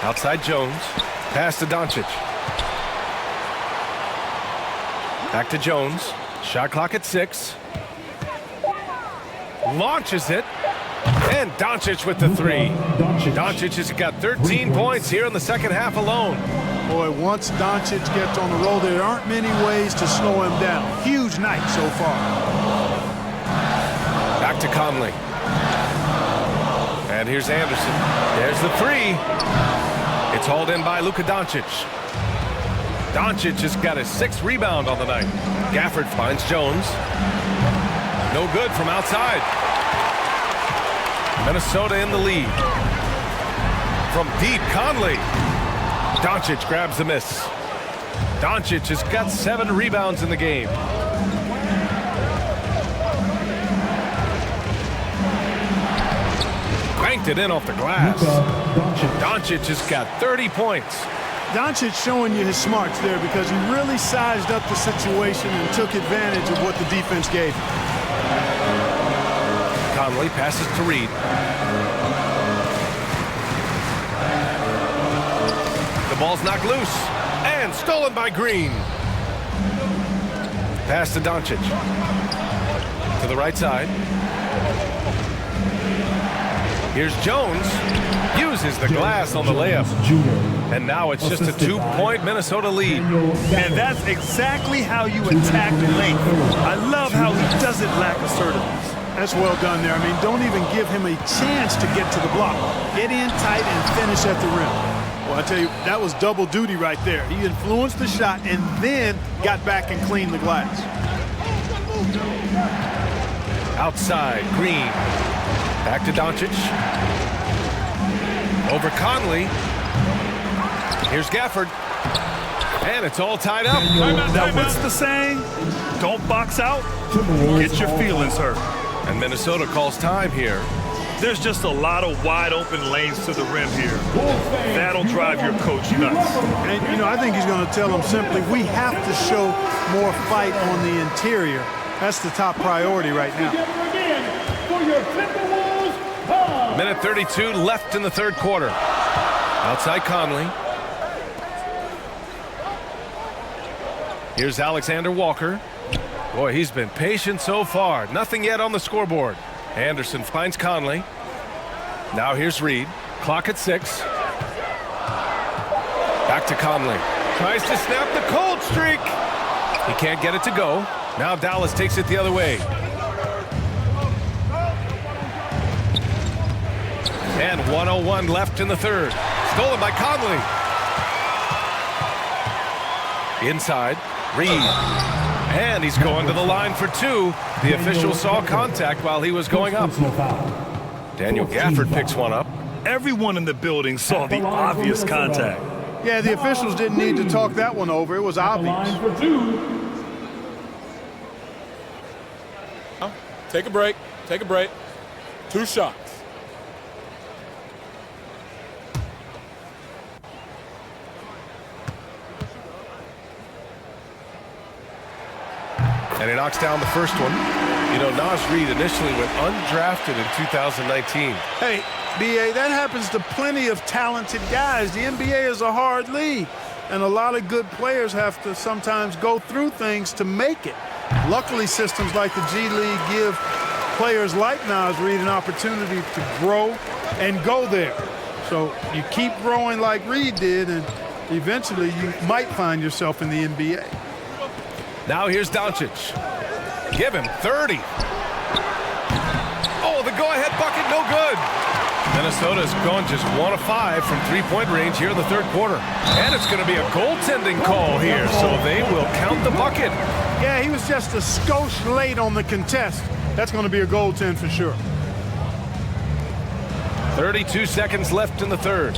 Outside Jones. Pass to Doncic. Back to Jones. Shot clock at 6. Launches it. And Doncic with the 3. Doncic has got 13 points here in the second half alone. Boy, once Doncic gets on the roll, there aren't many ways to slow him down. Huge night so far. Back to Conley. And here's Anderson. There's the 3. It's hauled in by Luka Doncic. Doncic has got his 6th rebound on the night. Gafford finds Jones. No good from outside. Minnesota in the lead. From deep, Conley. Doncic grabs the miss. Doncic has got 7 rebounds in the game. Banked it in off the glass. Doncic has got 30 points. Doncic showing you his smarts there because he really sized up the situation and took advantage of what the defense gave him. Conley passes to Reed. The ball's knocked loose and stolen by Green. Pass to Doncic. To the right side. Here's Jones. Uses the glass on the layup. And now it's just a 2-point Minnesota lead. And that's exactly how you attack length. I love how he doesn't lack assertiveness. That's well done there. I mean, don't even give him a chance to get to the block. Get in tight and finish at the rim. Well, I tell you, that was double duty right there. He influenced the shot and then got back and cleaned the glass. Outside, Green. Back to Doncic. Over Conley. Here's Gafford. And it's all tied up. Now, what's the saying? Don't box out, get your feelings hurt. And Minnesota calls time here. There's just a lot of wide open lanes to the rim here. That'll drive your coach nuts. And, you know, I think he's going to tell them simply, we have to show more fight on the interior. That's the top priority right now. Minute 32 left in the third quarter. Outside Conley. Here's Alexander Walker. Boy, he's been patient so far. Nothing yet on the scoreboard. Anderson finds Conley. Now here's Reed. Clock at 6. Back to Conley. Tries to snap the cold streak. He can't get it to go. Now Dallas takes it the other way. And 1:01 left in the third. Stolen by Conley. Inside, Reed. And he's going to the line for 2. The official saw contact while he was going up. Daniel Gafford picks one up. Everyone in the building saw the obvious contact. Yeah, the officials didn't need to talk that one over. It was obvious. Take a break. Take a break. 2 shots. And he knocks down the first one. You know, Naz Reid initially went undrafted in 2019. Hey, B.A., that happens to plenty of talented guys. The NBA is a hard league, and a lot of good players have to sometimes go through things to make it. Luckily, systems like the G League give players like Naz Reid an opportunity to grow and go there. So you keep growing like Reed did, and eventually you might find yourself in the NBA. Now here's Doncic. Give him 30. Oh, the go-ahead bucket, no good. Minnesota's going just 1 of 5 from three-point range here in the third quarter. And it's going to be a goaltending call here, so they will count the bucket. Yeah, he was just a skosh late on the contest. That's going to be a goaltend for sure. 32 seconds left in the third.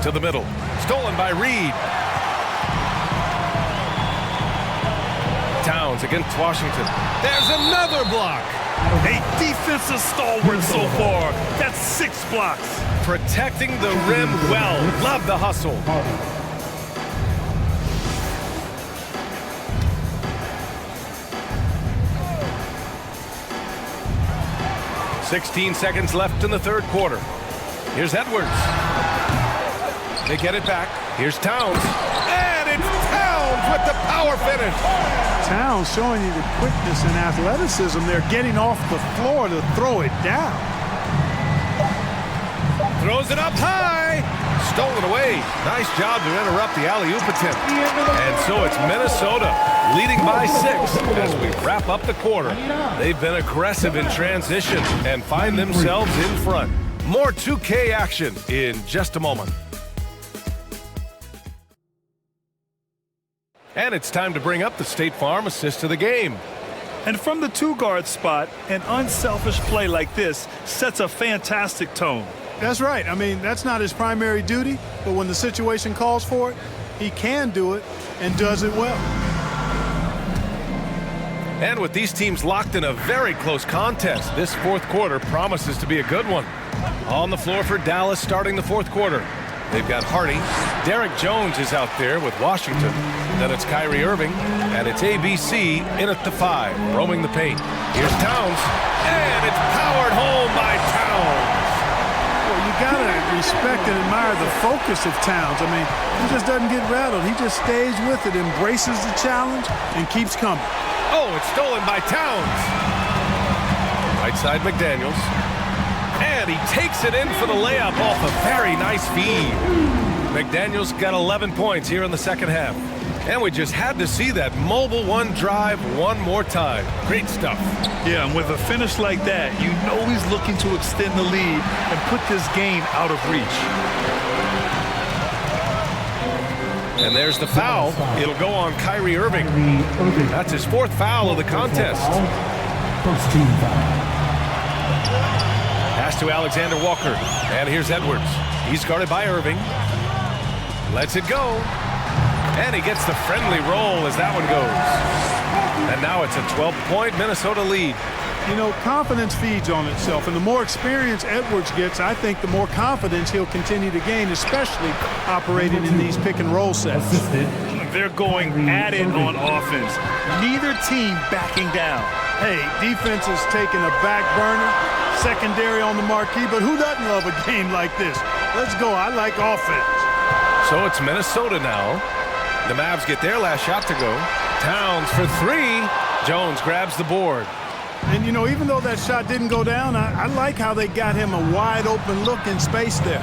To the middle. Stolen by Reed. Towns against Washington. There's another block. A defensive stalwart so far. That's 6 blocks. Protecting the rim well. Love the hustle. 16 seconds left in the third quarter. Here's Edwards. They get it back. Here's Towns. And it's Towns with the power finish. Towns showing you the quickness and athleticism. They're getting off the floor to throw it down. Throws it up high. Stolen away. Nice job to interrupt the alley-oop attempt. And so it's Minnesota leading by 6 as we wrap up the quarter. They've been aggressive in transition and find themselves in front. More 2K action in just a moment. And it's time to bring up the State Farm assist of the game. And from the 2-guard spot, an unselfish play like this sets a fantastic tone. That's right. I mean, that's not his primary duty, but when the situation calls for it, he can do it and does it well. And with these teams locked in a very close contest, this fourth quarter promises to be a good one. On the floor for Dallas starting the fourth quarter. They've got Hardy. Derek Jones is out there with Washington. Then it's Kyrie Irving, and it's ABC in at the 5, roaming the paint. Here's Towns, and it's powered home by Towns. Well, you gotta respect and admire the focus of Towns. I mean, he just doesn't get rattled. He just stays with it, embraces the challenge, and keeps coming. Oh, it's stolen by Towns. Right side McDaniels. And he takes it in for the layup off a very nice feed. McDaniels got 11 points here in the second half. And we just had to see that mobile one drive one more time. Great stuff. Yeah, and with a finish like that, you know he's looking to extend the lead and put this game out of reach. And there's the foul. It'll go on Kyrie Irving. That's his 4th foul of the contest. First team foul. Pass to Alexander Walker. And here's Edwards. He's guarded by Irving. Lets it go. And he gets the friendly roll as that one goes. And now it's a 12-point Minnesota lead. You know, confidence feeds on itself, and the more experience Edwards gets, I think the more confidence he'll continue to gain, especially operating in these pick-and-roll sets. They're going at it on offense. Neither team backing down. Hey, defense is taking a back burner, secondary on the marquee, but who doesn't love a game like this? Let's go. I like offense. So it's Minnesota now. The Mavs get their last shot to go. Towns for 3. Jones grabs the board. And, you know, even though that shot didn't go down, I like how they got him a wide-open look in space there.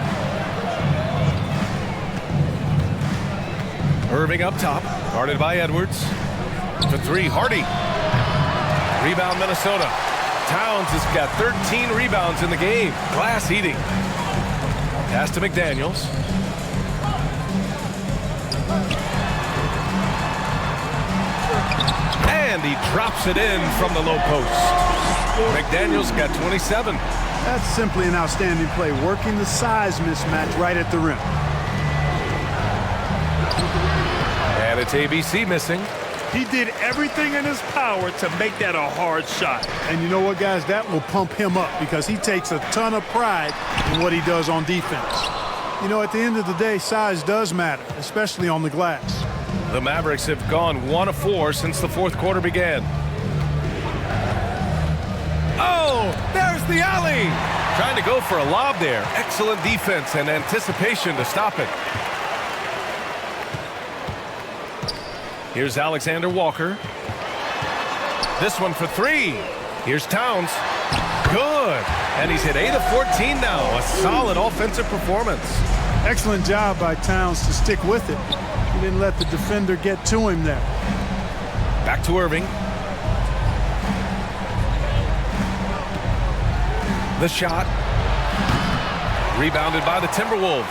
Irving up top, guarded by Edwards. For 3, Hardy. Rebound, Minnesota. Towns has got 13 rebounds in the game. Glass eating. Pass to McDaniels. And he drops it in from the low post. McDaniels got 27. That's simply an outstanding play, working the size mismatch right at the rim. And it's ABC missing. He did everything in his power to make that a hard shot. And you know what, guys? That will pump him up because he takes a ton of pride in what he does on defense. You know, at the end of the day, size does matter, especially on the glass. The Mavericks have gone 1 of 4 since the fourth quarter began. Oh, there's the alley. Trying to go for a lob there. Excellent defense and anticipation to stop it. Here's Alexander Walker. This one for three. Here's Towns. Good. And he's hit 8 of 14 now. A solid offensive performance. Excellent job by Towns to stick with it. He didn't let the defender get to him there. Back to Irving. The shot. Rebounded by the Timberwolves.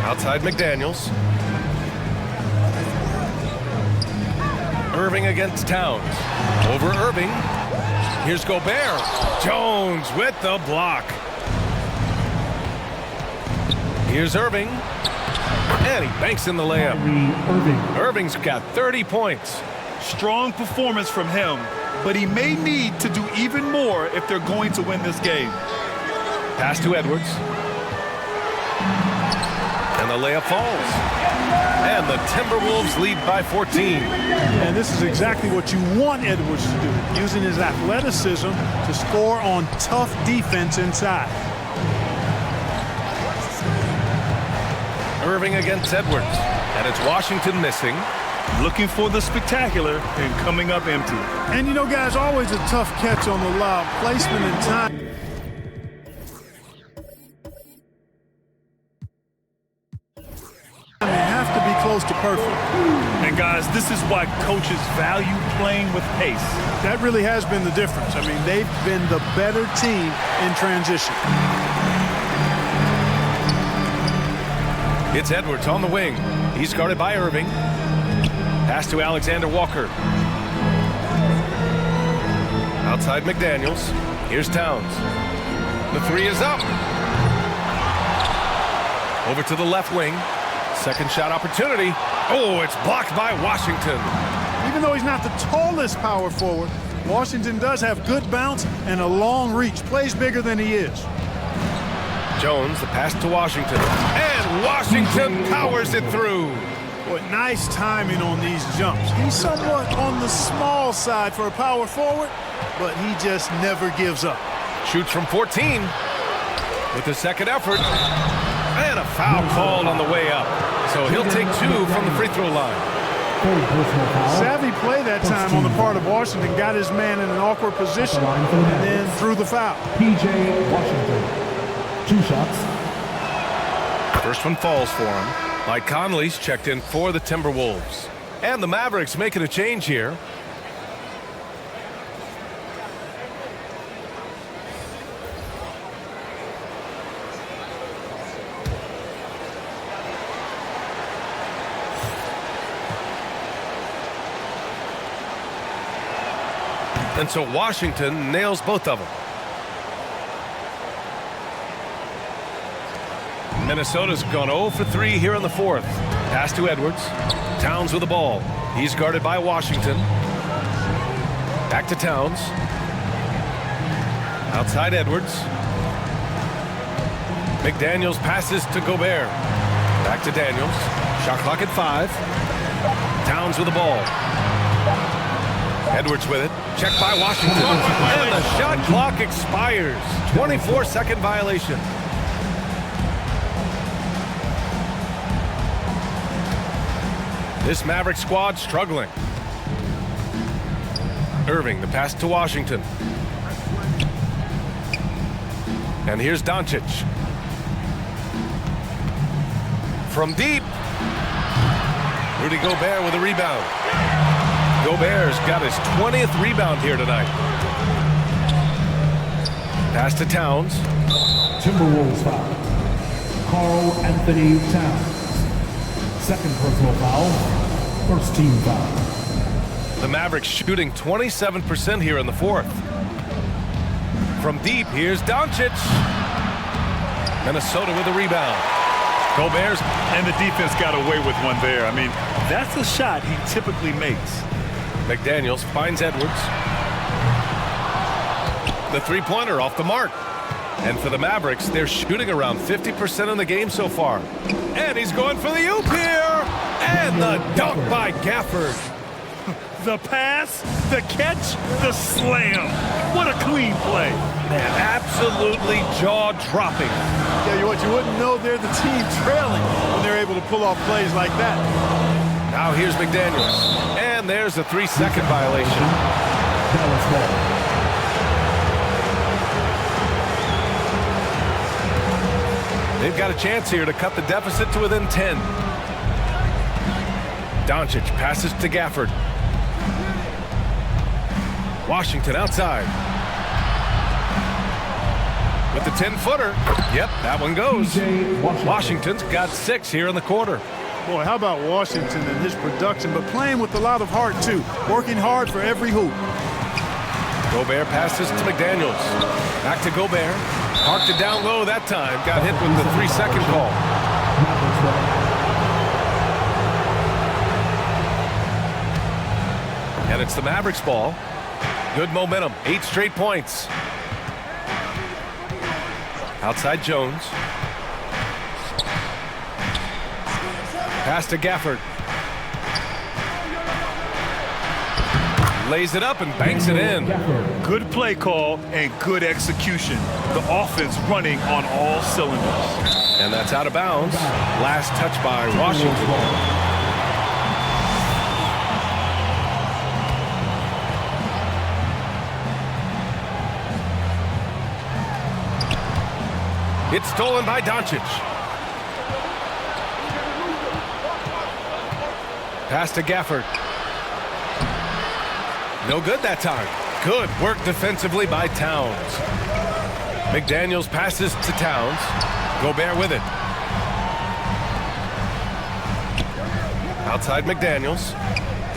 Outside McDaniels. Irving against Towns. Over Irving. Here's Gobert. Jones with the block. Here's Irving. And he banks in the layup. Irving's got 30 points. Strong performance from him, but he may need to do even more if they're going to win this game. Pass to Edwards. And the layup falls. And the Timberwolves lead by 14. And this is exactly what you want Edwards to do, using his athleticism to score on tough defense inside. Irving against Edwards. And it's Washington missing. Looking for the spectacular and coming up empty. And you know, guys, always a tough catch on the lob. Placement and time. Have to be close to perfect. And guys, this is why coaches value playing with pace. That really has been the difference. I mean, they've been the better team in transition. It's Edwards on the wing. He's guarded by Irving. Pass to Alexander Walker. Outside McDaniels. Here's Towns. The three is up. Over to the left wing. Second shot opportunity. Oh, it's blocked by Washington. Even though he's not the tallest power forward, Washington does have good bounce and a long reach. Plays bigger than he is. Jones, the pass to Washington. And Washington powers it through. Boy, nice timing on these jumps. He's somewhat on the small side for a power forward, but he just never gives up. Shoots from 14 with the second effort. And a foul called on the way up. So he'll take 2 from the free throw line. Savvy play that time on the part of Washington. Got his man in an awkward position and then threw the foul. P.J. Washington. 2 shots. First one falls for him. Mike Conley's checked in for the Timberwolves. And the Mavericks making a change here. And so Washington nails both of them. Minnesota's gone 0 for 3 here in the fourth. Pass to Edwards. Towns with the ball. He's guarded by Washington. Back to Towns. Outside Edwards. McDaniels passes to Gobert. Back to Daniels. Shot clock at 5. Towns with the ball. Edwards with it. Checked by Washington. And the shot clock expires. 24-second violation. This Maverick squad struggling. Irving, the pass to Washington. And here's Doncic. From deep. Rudy Gobert with a rebound. Gobert's got his 20th rebound here tonight. Pass to Towns. Timberwolves foul. Carl Anthony Towns. Second personal foul. First team foul. The Mavericks shooting 27% here in the fourth. From deep, here's Doncic. Minnesota with a rebound. Gobert's. And the defense got away with one there. I mean, that's a shot he typically makes. McDaniels finds Edwards. The three-pointer off the mark. And for the Mavericks, they're shooting around 50% in the game so far. And he's going for the oop here. And the dunk by Gafford. The pass, the catch, the slam. What a clean play. Man, absolutely jaw-dropping. Yeah, what you wouldn't know they're the team trailing when they're able to pull off plays like that. Now here's McDaniels. And there's a 3-second violation. Dallas ball. They've got a chance here to cut the deficit to within 10. Doncic passes to Gafford. Washington outside. With the 10-footer. Yep, that one goes. Washington's got 6 here in the quarter. Boy, how about Washington and his production, but playing with a lot of heart, too. Working hard for every hoop. Gobert passes to McDaniels. Back to Gobert. Parked it down low that time. Got hit with the 3-second call. And it's the Mavericks ball. Good momentum. 8 straight points. Outside Jones. Pass to Gafford. Lays it up and banks it in. Good play call and good execution. The offense running on all cylinders. And that's out of bounds. Last touch by Washington. It's stolen by Doncic. Pass to Gafford. No good that time. Good work defensively by Towns. McDaniels passes to Towns. Gobert with it. Outside McDaniels.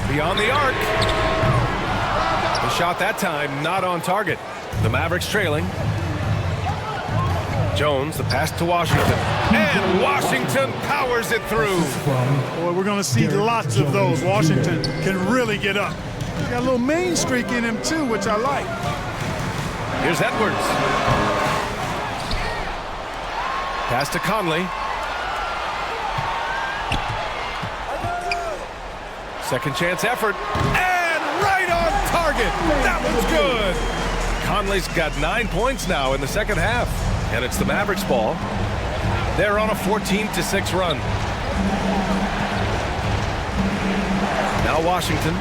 Beyond the arc. The shot that time not on target. The Mavericks trailing. Jones, the pass to Washington. And Washington powers it through. Boy, we're going to see lots of those. Washington can really get up. He's got a little main streak in him, too, which I like. Here's Edwards. Pass to Conley. Second chance effort. And right on target. That one's good. Conley's got 9 points now in the second half. And it's the Mavericks ball. They're on a 14-6 run. Now Washington.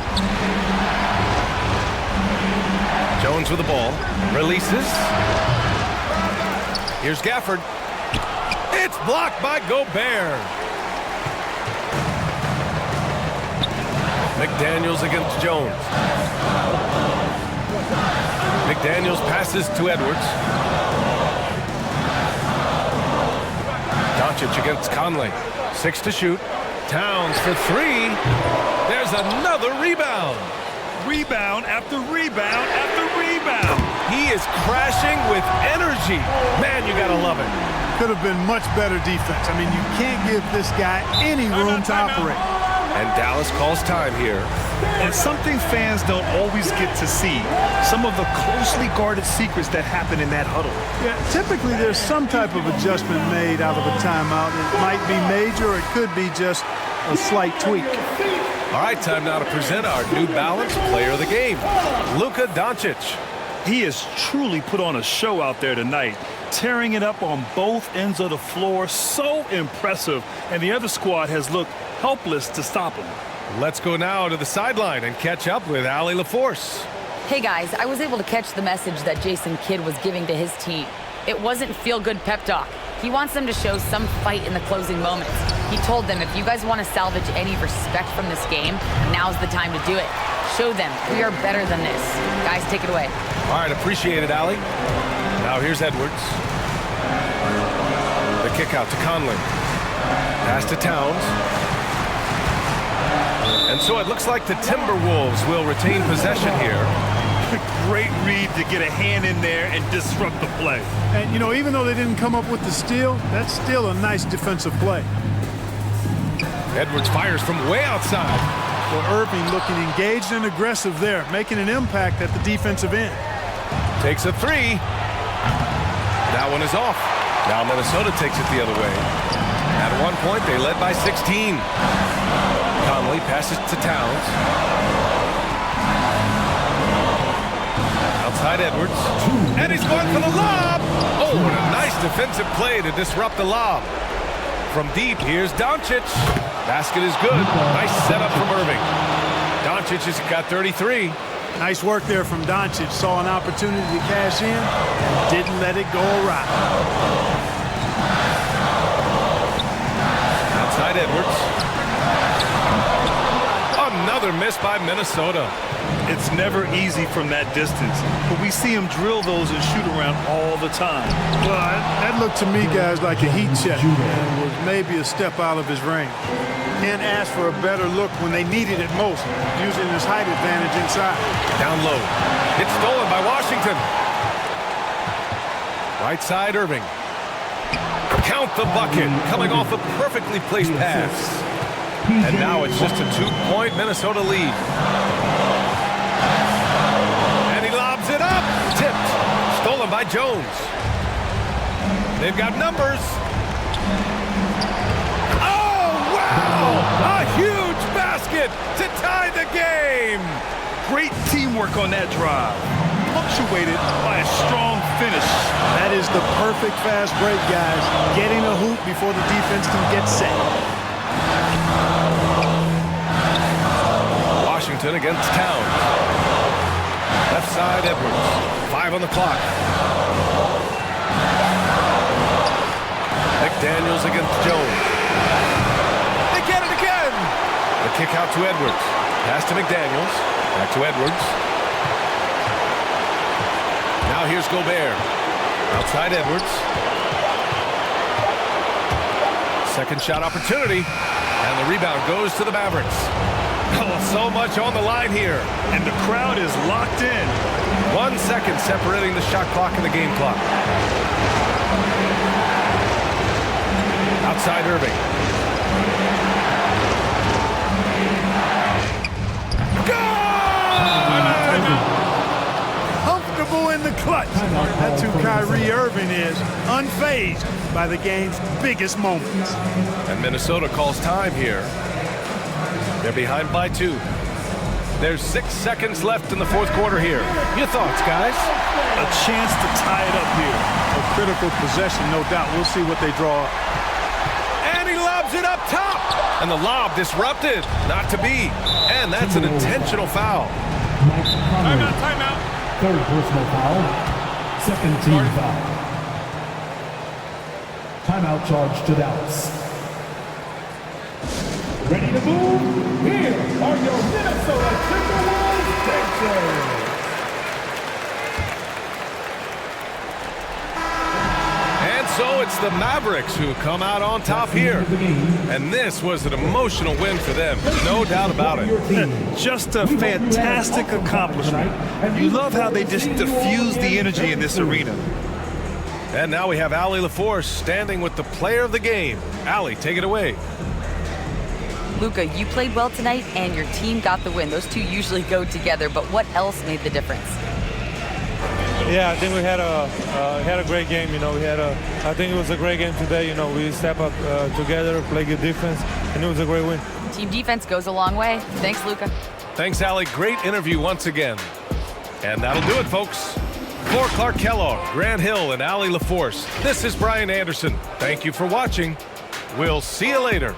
Jones with the ball. Releases. Here's Gafford. It's blocked by Gobert. McDaniels against Jones. McDaniels passes to Edwards. Doncic against Conley. 6 to shoot. Towns for 3. There's another rebound. Rebound after rebound after rebound. He is crashing with energy. Man, you gotta love it. Could have been much better defense. I mean, you can't give this guy any room to operate. And Dallas calls time here. And something fans don't always get to see. Some of the closely guarded secrets that happen in that huddle. Yeah, typically there's some type of adjustment made out of a timeout. It might be major or it could be just a slight tweak. All right, time now to present our New Balance Player of the Game, Luka Doncic. He has truly put on a show out there tonight, tearing it up on both ends of the floor. So impressive, and the other squad has looked helpless to stop him. Let's go now to the sideline and catch up with Allie LaForce. Hey guys, I was able to catch the message that Jason Kidd was giving to his team. It wasn't feel-good pep talk. He wants them to show some fight in the closing moments. He told them, if you guys want to salvage any respect from this game, now's the time to do it. Show them we are better than this. Guys, take it away. All right, appreciate it, Allie. Now here's Edwards. The kick out to Conley. Pass to Towns. And so it looks like the Timberwolves will retain possession here. Great read to get a hand in there and disrupt the play. And, you know, even though they didn't come up with the steal, that's still a nice defensive play. Edwards fires from way outside. Well, Irving looking engaged and aggressive there, making an impact at the defensive end. Takes a 3. That one is off. Now Minnesota takes it the other way. At one point, they led by 16. Conley passes to Towns. Outside Edwards. And he's going for the lob. Oh, and a nice defensive play to disrupt the lob. From deep, here's Doncic. Basket is good. Nice setup from Irving. Doncic has got 33. Nice work there from Doncic. Saw an opportunity to cash in and didn't let it go awry. Outside Edwards. Another miss by Minnesota. It's never easy from that distance, but we see him drill those and shoot around all the time. Well, that looked to me, guys, like a heat check and was maybe a step out of his range. Can't ask for a better look when they needed it most, using his height advantage inside. Down low. It's stolen by Washington. Right side, Irving. Count the bucket, coming off a perfectly placed pass. And now it's just a 2-point Minnesota lead. And he lobs it up. Tipped. Stolen by Jones. They've got numbers. Oh, wow! A huge basket to tie the game. Great teamwork on that drive, punctuated by a strong finish. That is the perfect fast break, guys. Getting a hoop before the defense can get set. Washington against Towns. Left side, Edwards. 5 on the clock. McDaniels against Jones. They get it again. The kick out to Edwards. Pass to McDaniels. Back to Edwards. Now here's Gobert. Outside Edwards. Second shot opportunity. And the rebound goes to the Mavericks. Oh, so much on the line here. And the crowd is locked in. 1 second separating the shot clock and the game clock. Outside Irving. Comfortable in the clutch. That's who Kyrie Irving is, unfazed by the game's biggest moments. And Minnesota calls time here. They're behind by 2. There's 6 seconds left in the fourth quarter here. Your thoughts, guys? A chance to tie it up here. A critical possession, no doubt. We'll see what they draw up. And he lobs it up top. And the lob disrupted. Not to be. And that's an intentional foul. Timeout. Third personal foul. Second team foul. Timeout charge to Dallas. Ready to move? Here are your Minnesota Timberwolves Pacers. And so it's the Mavericks who come out on top here. And this was an emotional win for them. No doubt about it. Just a fantastic accomplishment. You love how they just diffuse the energy in this arena. And now we have Allie LaForce standing with the player of the game. Allie, take it away. Luka, you played well tonight, and your team got the win. Those two usually go together, but what else made the difference? Yeah, I think we had a great game. You know, I think it was a great game today. You know, we step up together, play good defense, and it was a great win. Team defense goes a long way. Thanks, Luka. Thanks, Allie. Great interview once again. And that'll do it, folks. For Clark Kellogg, Grant Hill, and Allie LaForce, this is Brian Anderson. Thank you for watching. We'll see you later.